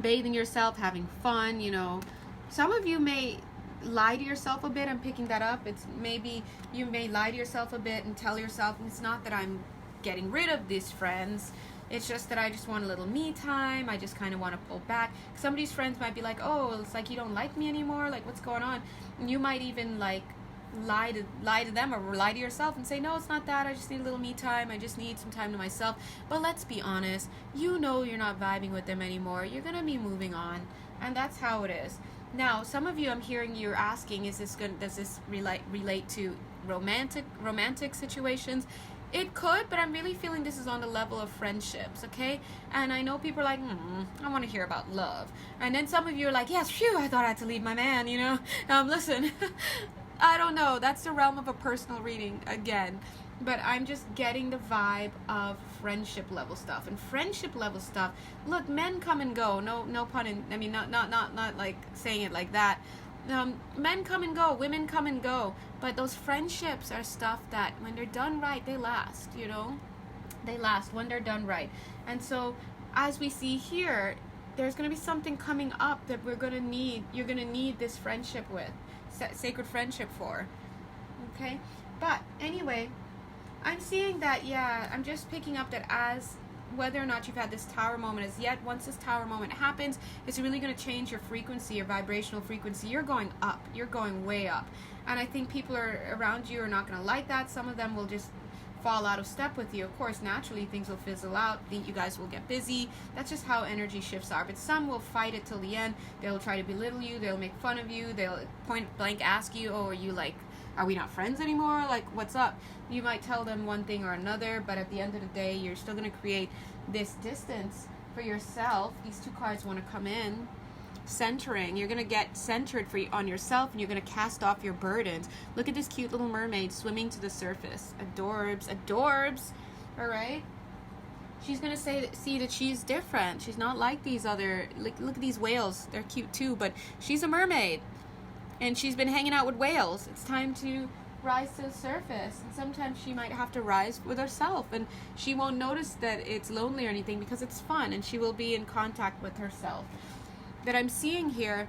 bathing yourself, having fun, you know. Some of you may lie to yourself a bit. I'm picking that up. It's maybe you may lie to yourself a bit and tell yourself, it's not that I'm getting rid of these friends. It's just that I just want a little me time. I just kind of want to pull back. Some of these friends might be like, oh, it's like you don't like me anymore. Like, what's going on? And you might even like lie to them, or lie to yourself and say, no, it's not that. I just need a little me time. I just need some time to myself. But let's be honest. You know you're not vibing with them anymore. You're going to be moving on. And that's how it is. Now, some of you, I'm hearing you're asking, does this relate to romantic situations? It could, but I'm really feeling this is on the level of friendships, okay? And I know people are like, I want to hear about love. And then some of you are like, yes, phew, I thought I had to leave my man, you know? Listen, I don't know. That's the realm of a personal reading, again. But I'm just getting the vibe of friendship level stuff. And friendship level stuff, look, men come and go. No pun in, I mean, not like saying it like that. Men come and go, women come and go, but those friendships are stuff that when they're done right, they last, you know? They last when they're done right. And so, as we see here, there's going to be something coming up that you're going to need this friendship with, sacred friendship for, okay? But anyway, I'm seeing that, yeah, I'm just picking up that as whether or not you've had this tower moment as yet, once this tower moment happens, it's really going to change your frequency, your vibrational frequency. You're going up. You're going way up. And I think people around you are not going to like that. Some of them will just fall out of step with you. Of course, naturally, things will fizzle out. You guys will get busy. That's just how energy shifts are. But some will fight it till the end. They'll try to belittle you. They'll make fun of you. They'll point blank ask you, oh, are we not friends anymore? Like, what's up? You might tell them one thing or another, but at the end of the day, you're still going to create this distance for yourself. These two cards want to come in. Centering. You're going to get centered on yourself, and you're going to cast off your burdens. Look at this cute little mermaid swimming to the surface. Adorbs. All right? She's going to see that she's different. She's not like these other... Look at these whales. They're cute too, but she's a mermaid. And she's been hanging out with whales. It's time to rise to the surface. And sometimes she might have to rise with herself. And she won't notice that it's lonely or anything because it's fun. And she will be in contact with herself. That I'm seeing here,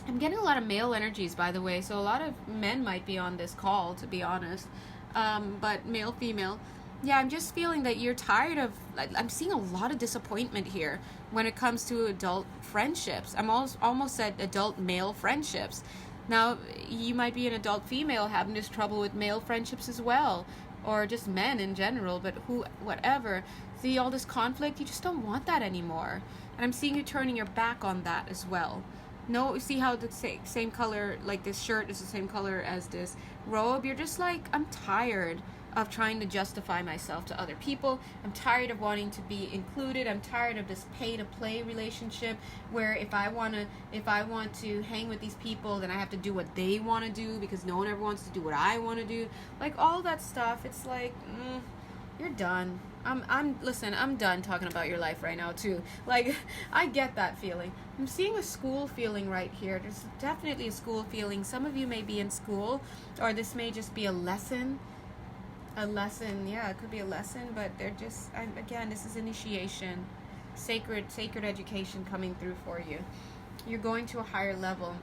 I'm getting a lot of male energies, by the way, so a lot of men might be on this call, to be honest. But male, female. Yeah, I'm just feeling that you're tired of, I'm seeing a lot of disappointment here when it comes to adult friendships. I'm almost said adult male friendships. Now, you might be an adult female having this trouble with male friendships as well, or just men in general, but whatever. See all this conflict, you just don't want that anymore. And I'm seeing you turning your back on that as well. No, see how the same color, like this shirt is the same color as this robe? You're just like, I'm tired of trying to justify myself to other people. I'm tired of wanting to be included. I'm tired of this pay-to-play relationship where if I want to hang with these people, then I have to do what they want to do because no one ever wants to do what I want to do. Like all that stuff, it's like, you're done. Listen, I'm done talking about your life right now too. Like, I get that feeling. I'm seeing a school feeling right here. There's definitely a school feeling. Some of you may be in school, or this may just be a lesson. Yeah, it could be a lesson, but they're just, again, this is initiation, sacred education coming through for you. You're going to a higher level.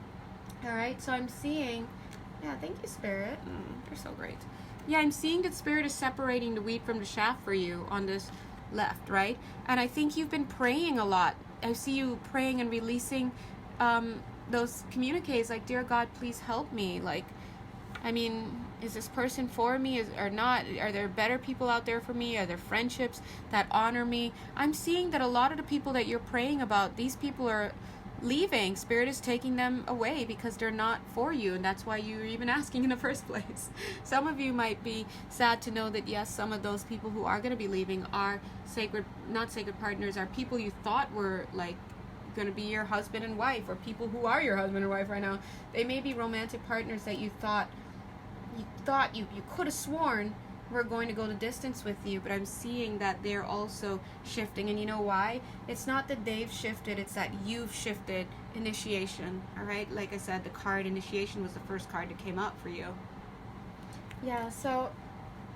All right, so I'm seeing, yeah, thank you, Spirit. You're so great. Yeah, I'm seeing that Spirit is separating the wheat from the chaff for you on this left, right? And I think you've been praying a lot. I see you praying and releasing those communiques like, dear God, please help me. Like, I mean, is this person for me or not? Are there better people out there for me? Are there friendships that honor me? I'm seeing that a lot of the people that you're praying about, these people are leaving. Spirit is taking them away because they're not for you, and that's why you're even asking in the first place. Some of you might be sad to know that yes, some of those people who are going to be leaving are not sacred partners, are people you thought were like going to be your husband and wife, or people who are your husband and wife right now. They may be romantic partners that you thought you could have sworn were going to go the distance with you, but I'm seeing that they're also shifting. And you know why? It's not that they've shifted, it's that you've shifted. Initiation. All right, like I said, the card initiation was the first card that came up for you. Yeah, so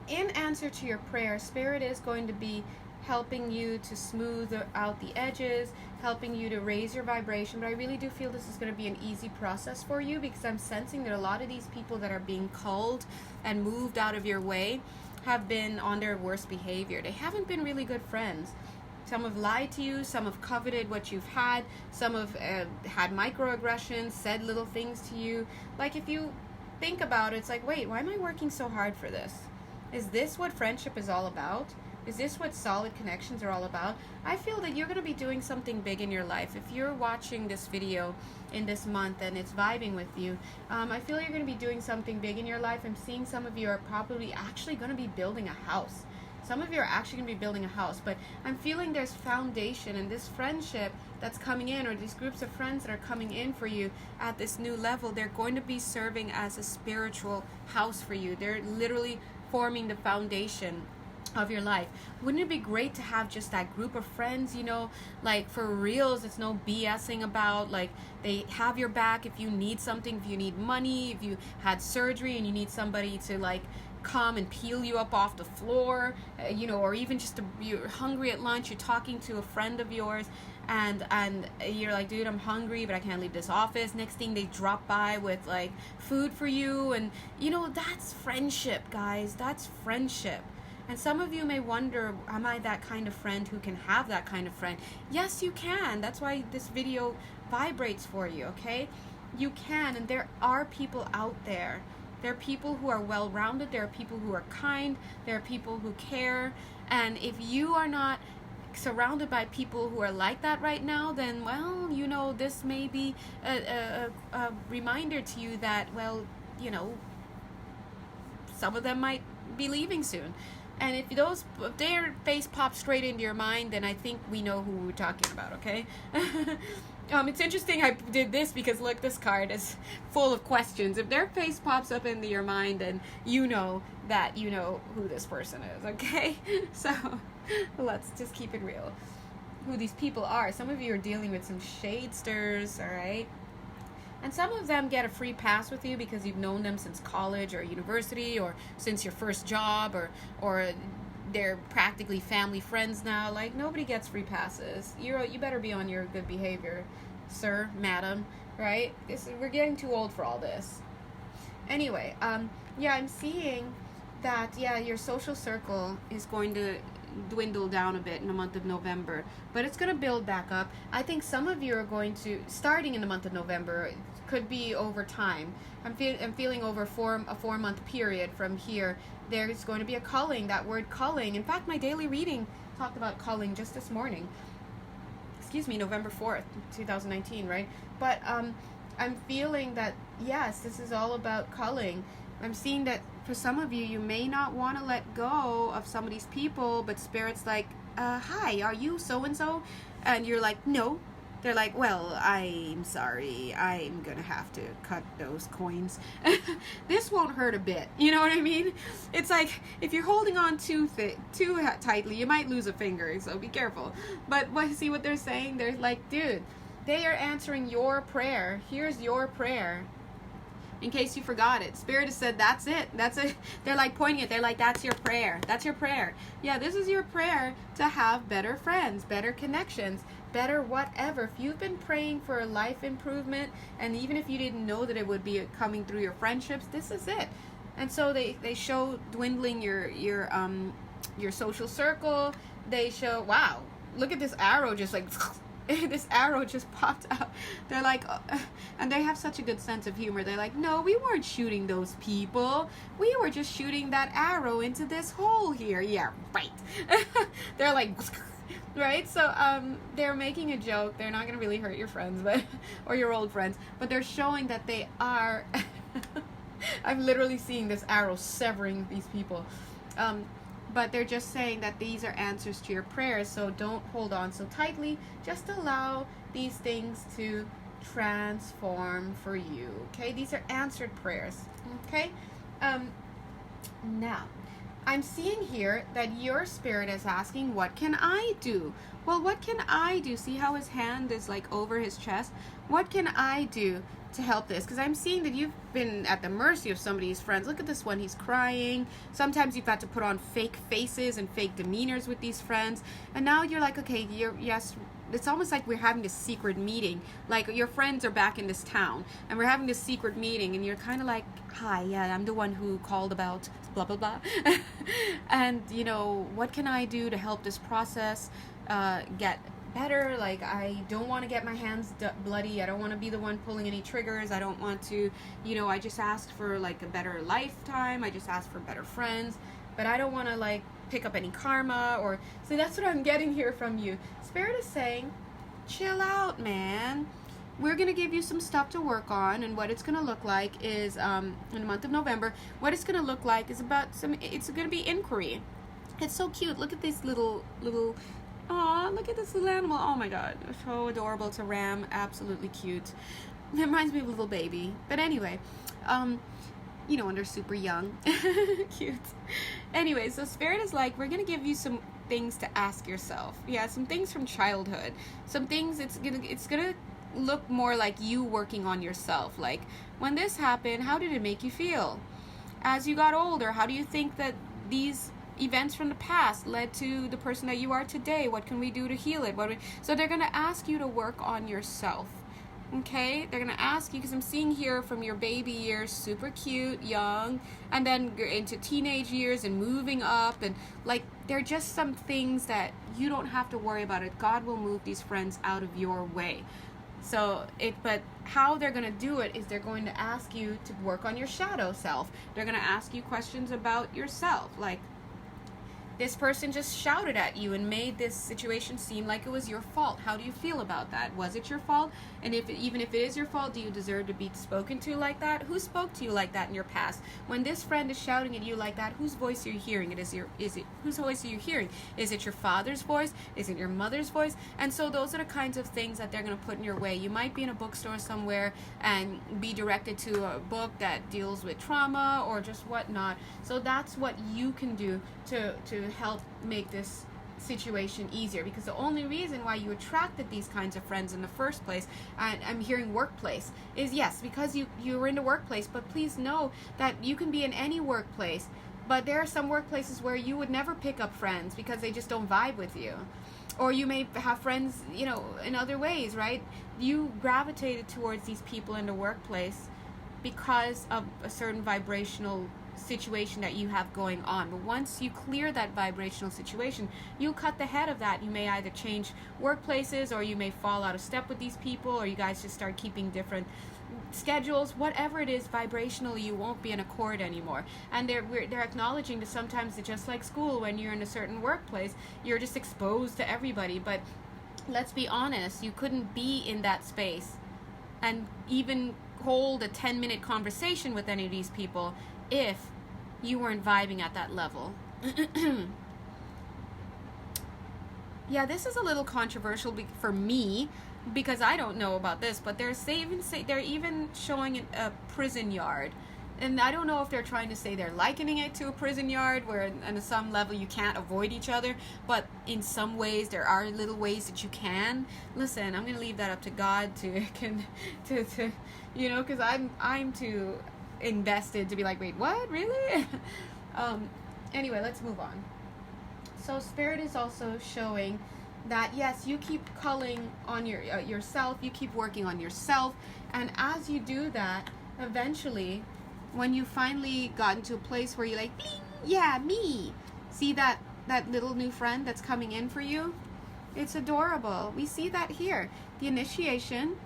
in answer to your prayer, Spirit is going to be helping you to smooth out the edges, helping you to raise your vibration. But I really do feel this is going to be an easy process for you, because I'm sensing that a lot of these people that are being culled and moved out of your way have been on their worst behavior. They haven't been really good friends. Some have lied to you, some have coveted what you've had, some have had microaggressions, said little things to you. Like, if you think about it, it's like, wait, why am I working so hard for this? Is this what friendship is all about? Is this what solid connections are all about? I feel that you're going to be doing something big in your life. If you're watching this video in this month and it's vibing with you, I feel you're going to be doing something big in your life. I'm seeing some of you are probably actually going to be building a house. Some of you are actually going to be building a house, but I'm feeling there's foundation, and this friendship that's coming in, or these groups of friends that are coming in for you at this new level, they're going to be serving as a spiritual house for you. They're literally forming the foundation of your life. Wouldn't it be great to have just that group of friends, you know, like for reals, it's no BSing about, like they have your back if you need something, if you need money, if you had surgery and you need somebody to like come and peel you up off the floor, you know, or even just you're hungry at lunch, you're talking to a friend of yours and you're like, dude, I'm hungry but I can't leave this office. Next thing they drop by with like food for you, and you know, that's friendship, guys. That's friendship. And some of you may wonder, am I that kind of friend who can have that kind of friend? Yes, you can. That's why this video vibrates for you, okay? You can, and there are people out there. There are people who are well-rounded. There are people who are kind. There are people who care. And if you are not surrounded by people who are like that right now, then, well, you know, this may be a reminder to you that, well, you know, some of them might be leaving soon. And if their face pops straight into your mind, then I think we know who we're talking about, okay? It's interesting I did this because, look, this card is full of questions. If their face pops up into your mind, then you know that you know who this person is, okay? So let's just keep it real. Who these people are. Some of you are dealing with some shadesters, all right? And some of them get a free pass with you because you've known them since college or university, or since your first job, or they're practically family friends now. Like, nobody gets free passes. You better be on your good behavior, sir, madam. right? We're getting too old for all this. Anyway, yeah, I'm seeing that, yeah, your social circle is going to dwindle down a bit in the month of November, but it's going to build back up. I think some of you are going to, starting in the month of November, it could be over time. I'm feeling over a 4-month period from here. There's going to be a culling, that word culling. In fact, my daily reading talked about culling just this morning. Excuse me, November 4th, 2019, right? But I'm feeling that, yes, this is all about culling. I'm seeing that for some of you, you may not want to let go of some of these people, but Spirit's like, hi, are you so-and-so? And you're like, no. They're like, well, I'm sorry, I'm gonna have to cut those coins. This won't hurt a bit, you know what I mean? It's like, if you're holding on too tightly, you might lose a finger, so be careful. But see what they're saying? They're like, dude, they are answering your prayer. Here's your prayer. In case you forgot it, Spirit has said, that's it. That's it. They're like pointing it. They're like, that's your prayer. That's your prayer. Yeah, this is your prayer to have better friends, better connections, better whatever. If you've been praying for a life improvement, and even if you didn't know that it would be coming through your friendships, this is it. And so they show dwindling your social circle. They show, wow, look at this arrow just like... this arrow just popped out. They're like, and they have such a good sense of humor. They're like, no, we weren't shooting those people. We were just shooting that arrow into this hole here. Yeah, right. They're like, right? So they're making a joke. They're not going to really hurt your friends, but or your old friends, but they're showing that they are. I'm literally seeing this arrow severing these people. But they're just saying that these are answers to your prayers, so don't hold on so tightly. Just allow these things to transform for you, okay? These are answered prayers, okay? Now, I'm seeing here that your Spirit is asking, what can I do? Well, what can I do? See how his hand is like over his chest? What can I do to help this? Because I'm seeing that you've been at the mercy of somebody's friends. Look at this one, he's crying. Sometimes you've got to put on fake faces and fake demeanors with these friends, and now you're like, okay, yes, it's almost like we're having this secret meeting, like your friends are back in this town and we're having this secret meeting, and you're kind of like, hi, yeah, I'm the one who called about blah blah blah. And you know, what can I do to help this process get better? Like, I don't want to get my hands bloody. I don't want to be the one pulling any triggers. I don't want to, you know, I just asked for like a better lifetime. I just asked for better friends, but I don't want to like pick up any karma. Or so that's what I'm getting here from you. Spirit is saying, chill out, man. We're going to give you some stuff to work on, and what it's going to look like is in the month of November, what it's going to look like is it's going to be inquiry. It's so cute. Look at this little aw, look at this little animal. Oh my god, so adorable. It's a ram, absolutely cute. It reminds me of a little baby. But anyway, you know, when they're super young. Cute. Anyway, so Spirit is like, we're gonna give you some things to ask yourself. Yeah, some things from childhood. Some things it's gonna look more like you working on yourself. Like, when this happened, how did it make you feel? As you got older, how do you think that these events from the past led to the person that you are today? What can we do to heal it? So they're going to ask you to work on yourself. Okay? They're going to ask you, because I'm seeing here from your baby years, super cute, young, and then you're into teenage years and moving up, and like, they're just some things that you don't have to worry about it. God will move these friends out of your way. So but how they're going to do it is they're going to ask you to work on your shadow self. They're going to ask you questions about yourself, like, this person just shouted at you and made this situation seem like it was your fault. How do you feel about that? Was it your fault? And even if it is your fault, do you deserve to be spoken to like that? Who spoke to you like that in your past? When this friend is shouting at you like that, whose voice are you hearing? Whose voice are you hearing? Is it your father's voice? Is it your mother's voice? And so those are the kinds of things that they're going to put in your way. You might be in a bookstore somewhere and be directed to a book that deals with trauma or just whatnot. So that's what you can do to help make this situation easier, because the only reason why you attracted these kinds of friends in the first place, and I'm hearing workplace, is yes, because you were in the workplace, but please know that you can be in any workplace, but there are some workplaces where you would never pick up friends because they just don't vibe with you. or you may have friends, you know, in other ways, right? You gravitated towards these people in the workplace because of a certain vibrational situation that you have going on. But once you clear that vibrational situation, you'll cut the head of that. You may either change workplaces, or you may fall out of step with these people, or you guys just start keeping different schedules. Whatever it is, vibrationally you won't be in accord anymore. And they're acknowledging that sometimes it's just like school. When you're in a certain workplace, you're just exposed to everybody. But let's be honest, you couldn't be in that space and even hold a 10-minute conversation with any of these people if you weren't vibing at that level. Yeah, this is a little controversial for me, because I don't know about this, but they're even showing a prison yard. And I don't know if they're trying to say they're likening it to a prison yard, where on some level you can't avoid each other, but in some ways there are little ways that you can. Listen, I'm going to leave that up to God to you know, because I'm too invested to be like, wait, what, really? Anyway, let's move on. So Spirit is also showing that yes, you keep culling on yourself, you keep working on yourself, and as you do that, eventually, when you finally got into a place where you're like, bling, yeah, me, see that little new friend that's coming in for you? It's adorable. We see that here. The initiation,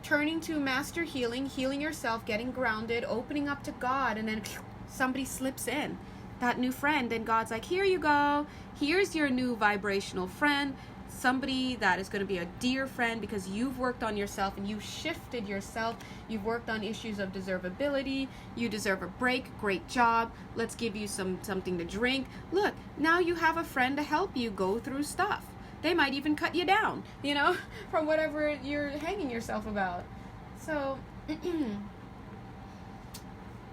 turning to master healing yourself, getting grounded, opening up to God, and then somebody slips in, that new friend, and God's like, here you go, here's your new vibrational friend, somebody that is going to be a dear friend because you've worked on yourself and you shifted yourself. You've worked on issues of deservability. You deserve a break. Great job. Let's give you something to drink. Look, now you have a friend to help you go through stuff. They might even cut you down, you know, from whatever you're hanging yourself about. So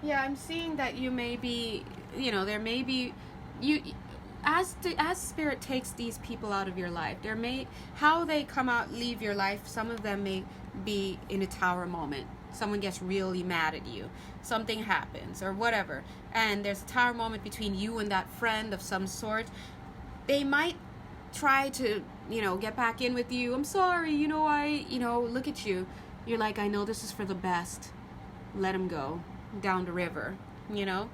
yeah, I'm seeing that you may be, you know, there may be, as Spirit takes these people out of your life, how they come out, leave your life, some of them may be in a tower moment. Someone gets really mad at you, something happens or whatever, and there's a tower moment between you and that friend of some sort. They might try to, you know, get back in with you. I'm sorry, look at you. You're like, I know this is for the best. Let him go down the river, you know,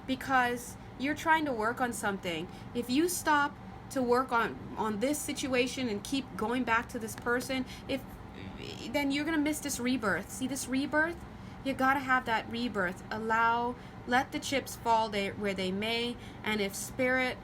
because you're trying to work on something. If you stop to work on this situation and keep going back to this person, then you're gonna miss this rebirth. See this rebirth? You gotta have that rebirth. Let the chips fall where they may. And if Spirit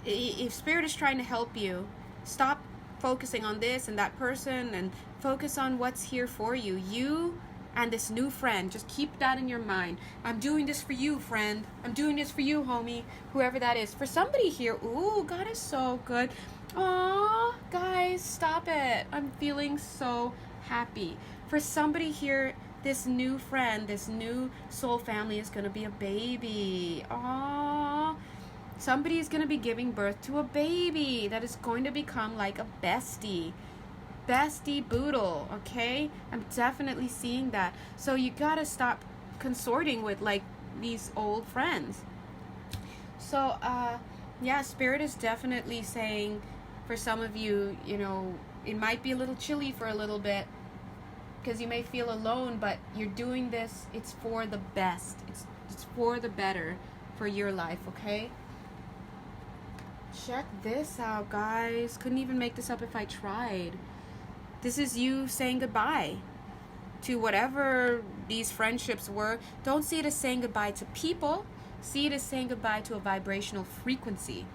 is trying to help you, stop focusing on this and that person and focus on what's here for you. You and this new friend, just keep that in your mind. I'm doing this for you, friend. I'm doing this for you, homie. Whoever that is. For somebody here, ooh, God is so good. Aw, guys, stop it. I'm feeling so happy. For somebody here, this new friend, this new soul family is going to be a baby. Aw. Somebody is going to be giving birth to a baby that is going to become like a bestie boodle, okay? I'm definitely seeing that. So you gotta stop consorting with like these old friends. So yeah, Spirit is definitely saying for some of you, you know, it might be a little chilly for a little bit because you may feel alone, but you're doing this, it's for the best. It's for the better for your life, okay? Check this out, guys. Couldn't even make this up if I tried. This is you saying goodbye to whatever these friendships were. Don't see it as saying goodbye to people. See it as saying goodbye to a vibrational frequency.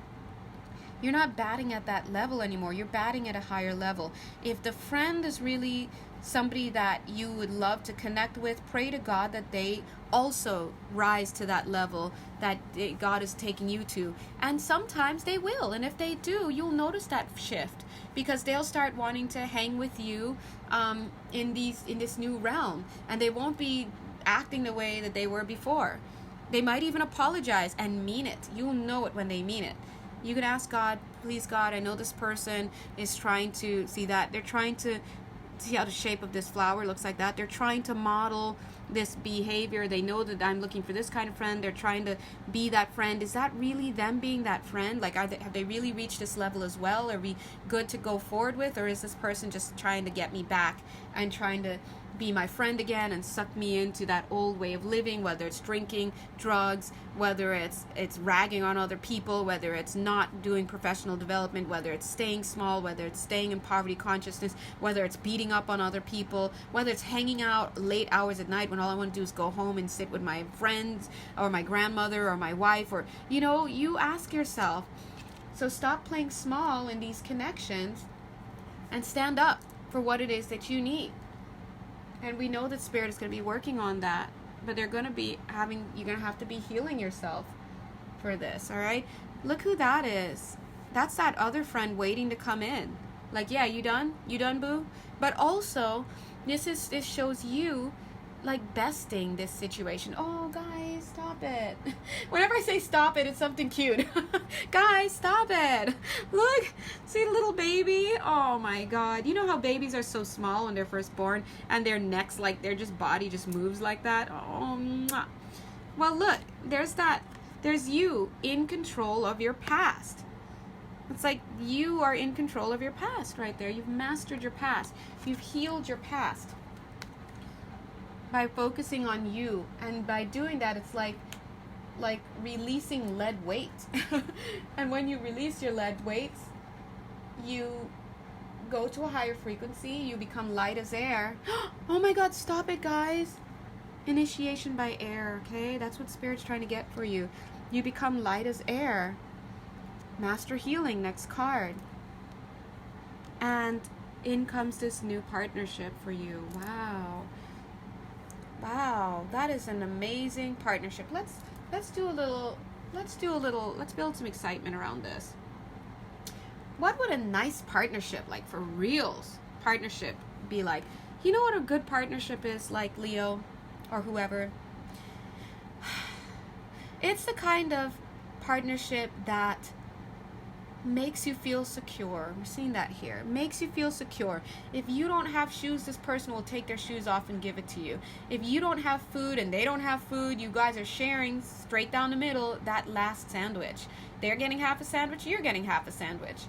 You're not batting at that level anymore. You're batting at a higher level. If the friend is really somebody that you would love to connect with, pray to God that they also rise to that level that God is taking you to. And sometimes they will. And if they do, you'll notice that shift because they'll start wanting to hang with you in this new realm. And they won't be acting the way that they were before. They might even apologize and mean it. You'll know it when they mean it. You can ask God, please God, I know this person is trying to see that. They're trying to see how the shape of this flower looks like that. They're trying to model this behavior. They know that I'm looking for this kind of friend. They're trying to be that friend. Is that really them being that friend? Like, have they really reached this level as well? Are we good to go forward with? Or is this person just trying to get me back and trying to be my friend again and suck me into that old way of living, whether it's drinking, drugs, whether it's ragging on other people, whether it's not doing professional development, whether it's staying small, whether it's staying in poverty consciousness, whether it's beating up on other people, whether it's hanging out late hours at night when all I want to do is go home and sit with my friends or my grandmother or my wife, or, you know, you ask yourself. So stop playing small in these connections and stand up for what it is that you need. And we know that Spirit is going to be working on that, but you're going to have to be healing yourself for this, all right? Look who that is. That's that other friend waiting to come in. Like, yeah, you done? You done, boo? But also, this shows you, like, besting this situation. Oh, guys, stop it. Whenever I say stop it, it's something cute. Guys, stop it. Look, see the little baby? Oh my God. You know how babies are so small when they're first born and their necks, like, their body just moves like that? Oh, mwah. Well, look, there's you in control of your past. It's like you are in control of your past right there. You've mastered your past. You've healed your past by focusing on you, and by doing that, it's like releasing lead weight. And when you release your lead weights, you go to a higher frequency, you become light as air. Oh my God, stop it, guys. Initiation by air, okay? That's what Spirit's trying to get for you. You become light as air. Master healing, next card. And in comes this new partnership for you. Wow, that is an amazing partnership. Let's build some excitement around this. What would a nice partnership, like for reals partnership, be like? You know what a good partnership is like, Leo, or whoever? It's the kind of partnership that makes you feel secure. We're seeing that here. Makes you feel secure. If you don't have shoes, this person will take their shoes off and give it to you. If you don't have food and they don't have food, you guys are sharing straight down the middle that last sandwich. They're getting half a sandwich, you're getting half a sandwich.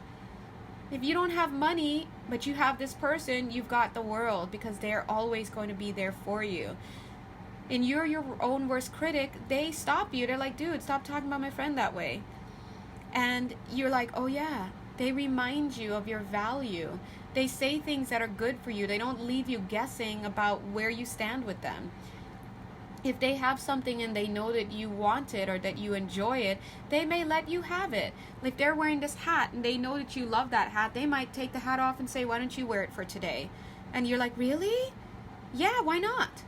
If you don't have money, but you have this person, you've got the world, because they're always going to be there for you. And you're your own worst critic. They stop you. They're like, dude, stop talking about my friend that way. And you're like, oh yeah, they remind you of your value. They say things that are good for you. They don't leave you guessing about where you stand with them. If they have something and they know that you want it or that you enjoy it, they may let you have it. Like, they're wearing this hat and they know that you love that hat. They might take the hat off and say, why don't you wear it for today? And you're like, really? Yeah, why not?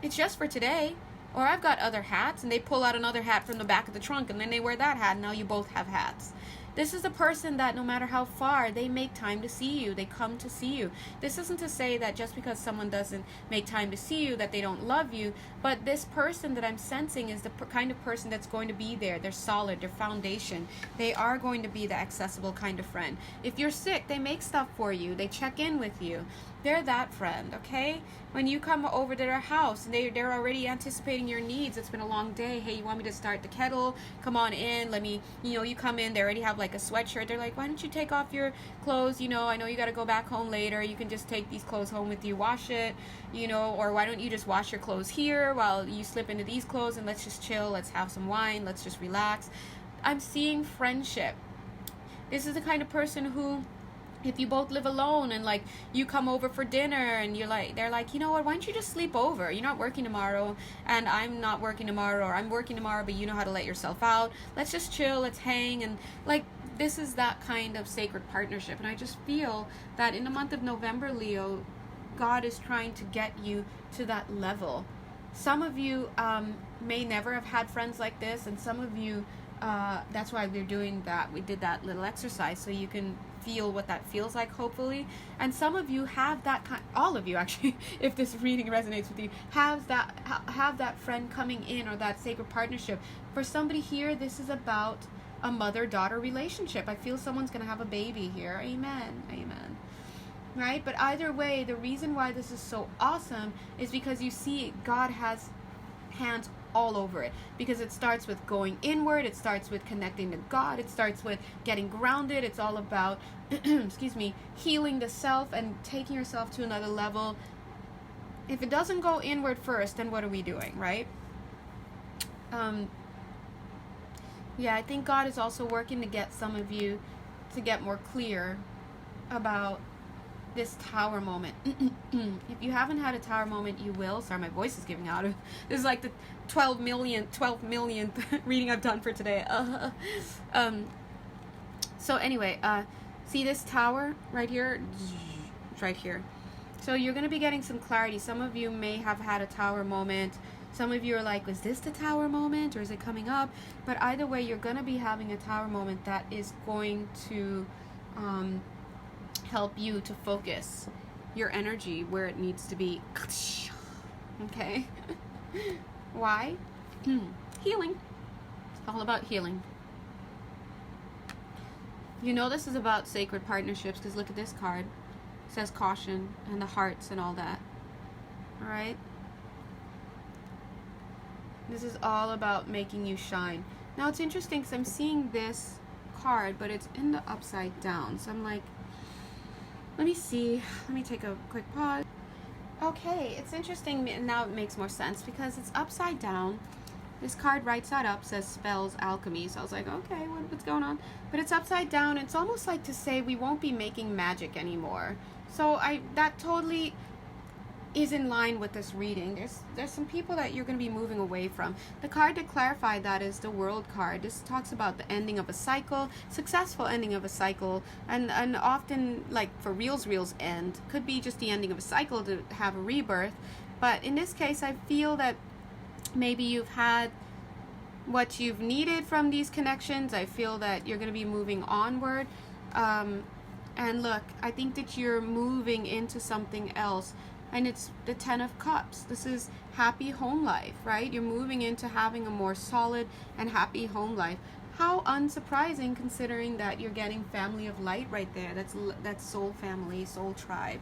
It's just for today. Or I've got other hats, and they pull out another hat from the back of the trunk, and then they wear that hat, and now you both have hats. This is a person that no matter how far, they make time to see you. They come to see you. This isn't to say that just because someone doesn't make time to see you that they don't love you, but this person that I'm sensing is the kind of person that's going to be there. They're solid, they're foundation. They are going to be the accessible kind of friend. If you're sick, they make stuff for you. They check in with you. They're that friend, okay? When you come over to their house and they're already anticipating your needs. It's been a long day. Hey, you want me to start the kettle? Come on in. Let me, you come in. They already have like a sweatshirt. They're like, why don't you take off your clothes? I know you got to go back home later. You can just take these clothes home with you, wash it, or why don't you just wash your clothes here while you slip into these clothes and let's just chill. Let's have some wine. Let's just relax. I'm seeing friendship. This is the kind of person who, if you both live alone and like you come over for dinner and they're like, you know what, why don't you just sleep over? You're not working tomorrow and I'm not working tomorrow, or I'm working tomorrow but you know how to let yourself out. Let's just chill, let's hang. And like, this is that kind of sacred partnership. And I just feel that in the month of November, Leo, God is trying to get you to that level. Some of you may never have had friends like this, and some of you, that's why we're doing that. We did that little exercise so you can feel what that feels like, hopefully. And some of you have that all of you actually, if this reading resonates with you, have that friend coming in, or that sacred partnership. For somebody here, this is about a mother-daughter relationship. I feel someone's gonna have a baby here. Amen. right? But either way, the reason why this is so awesome is because you see God has hands all over it, because it starts with going inward, it starts with connecting to God, it starts with getting grounded. It's all about excuse me, healing the self and taking yourself to another level. If it doesn't go inward first, then what are we doing, right? Yeah, I think God is also working to get some of you to get more clear about this tower moment. If you haven't had a tower moment, you will. Sorry, my voice is giving out. This is like the 12 millionth reading I've done for today. So anyway, see this tower right here? It's right here. So you're going to be getting some clarity. Some of you may have had a tower moment. Some of you are like, was this the tower moment or is it coming up? But either way, you're going to be having a tower moment that is going to help you to focus your energy where it needs to be. Okay? Why? Healing. It's all about healing. You know this is about sacred partnerships because look at this card. It says caution and the hearts and all that. Alright? This is all about making you shine. Now it's interesting because I'm seeing this card, but it's in the upside down. So I'm like, let me see. Let me take a quick pause. Okay, it's interesting. Now it makes more sense because it's upside down. This card right side up says spells alchemy. So I was like, okay, what's going on? But it's upside down. It's almost like to say we won't be making magic anymore. So that totally is in line with this reading. There's some people that you're going to be moving away from. The card to clarify that is the World card. This talks about the ending of a cycle, successful ending of a cycle, and often like for reals end could be just the ending of a cycle to have a rebirth. But in this case, I feel that maybe you've had what you've needed from these connections. I feel that you're going to be moving onward. And look, I think that you're moving into something else. And it's the 10 of Cups. This is happy home life, right? You're moving into having a more solid and happy home life. How unsurprising considering that you're getting family of light right there. That's soul family, soul tribe.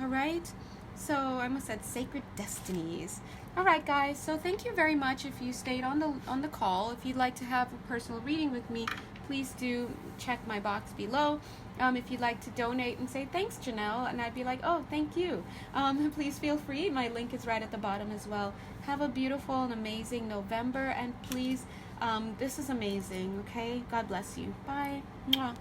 All right? So I almost said sacred destinies. All right, guys. So thank you very much if you stayed on the call. If you'd like to have a personal reading with me, please do check my box below. If you'd like to donate and say thanks, Janelle, and I'd be like, oh, thank you. Please feel free. My link is right at the bottom as well. Have a beautiful and amazing November, and please, this is amazing, okay? God bless you. Bye. Mwah.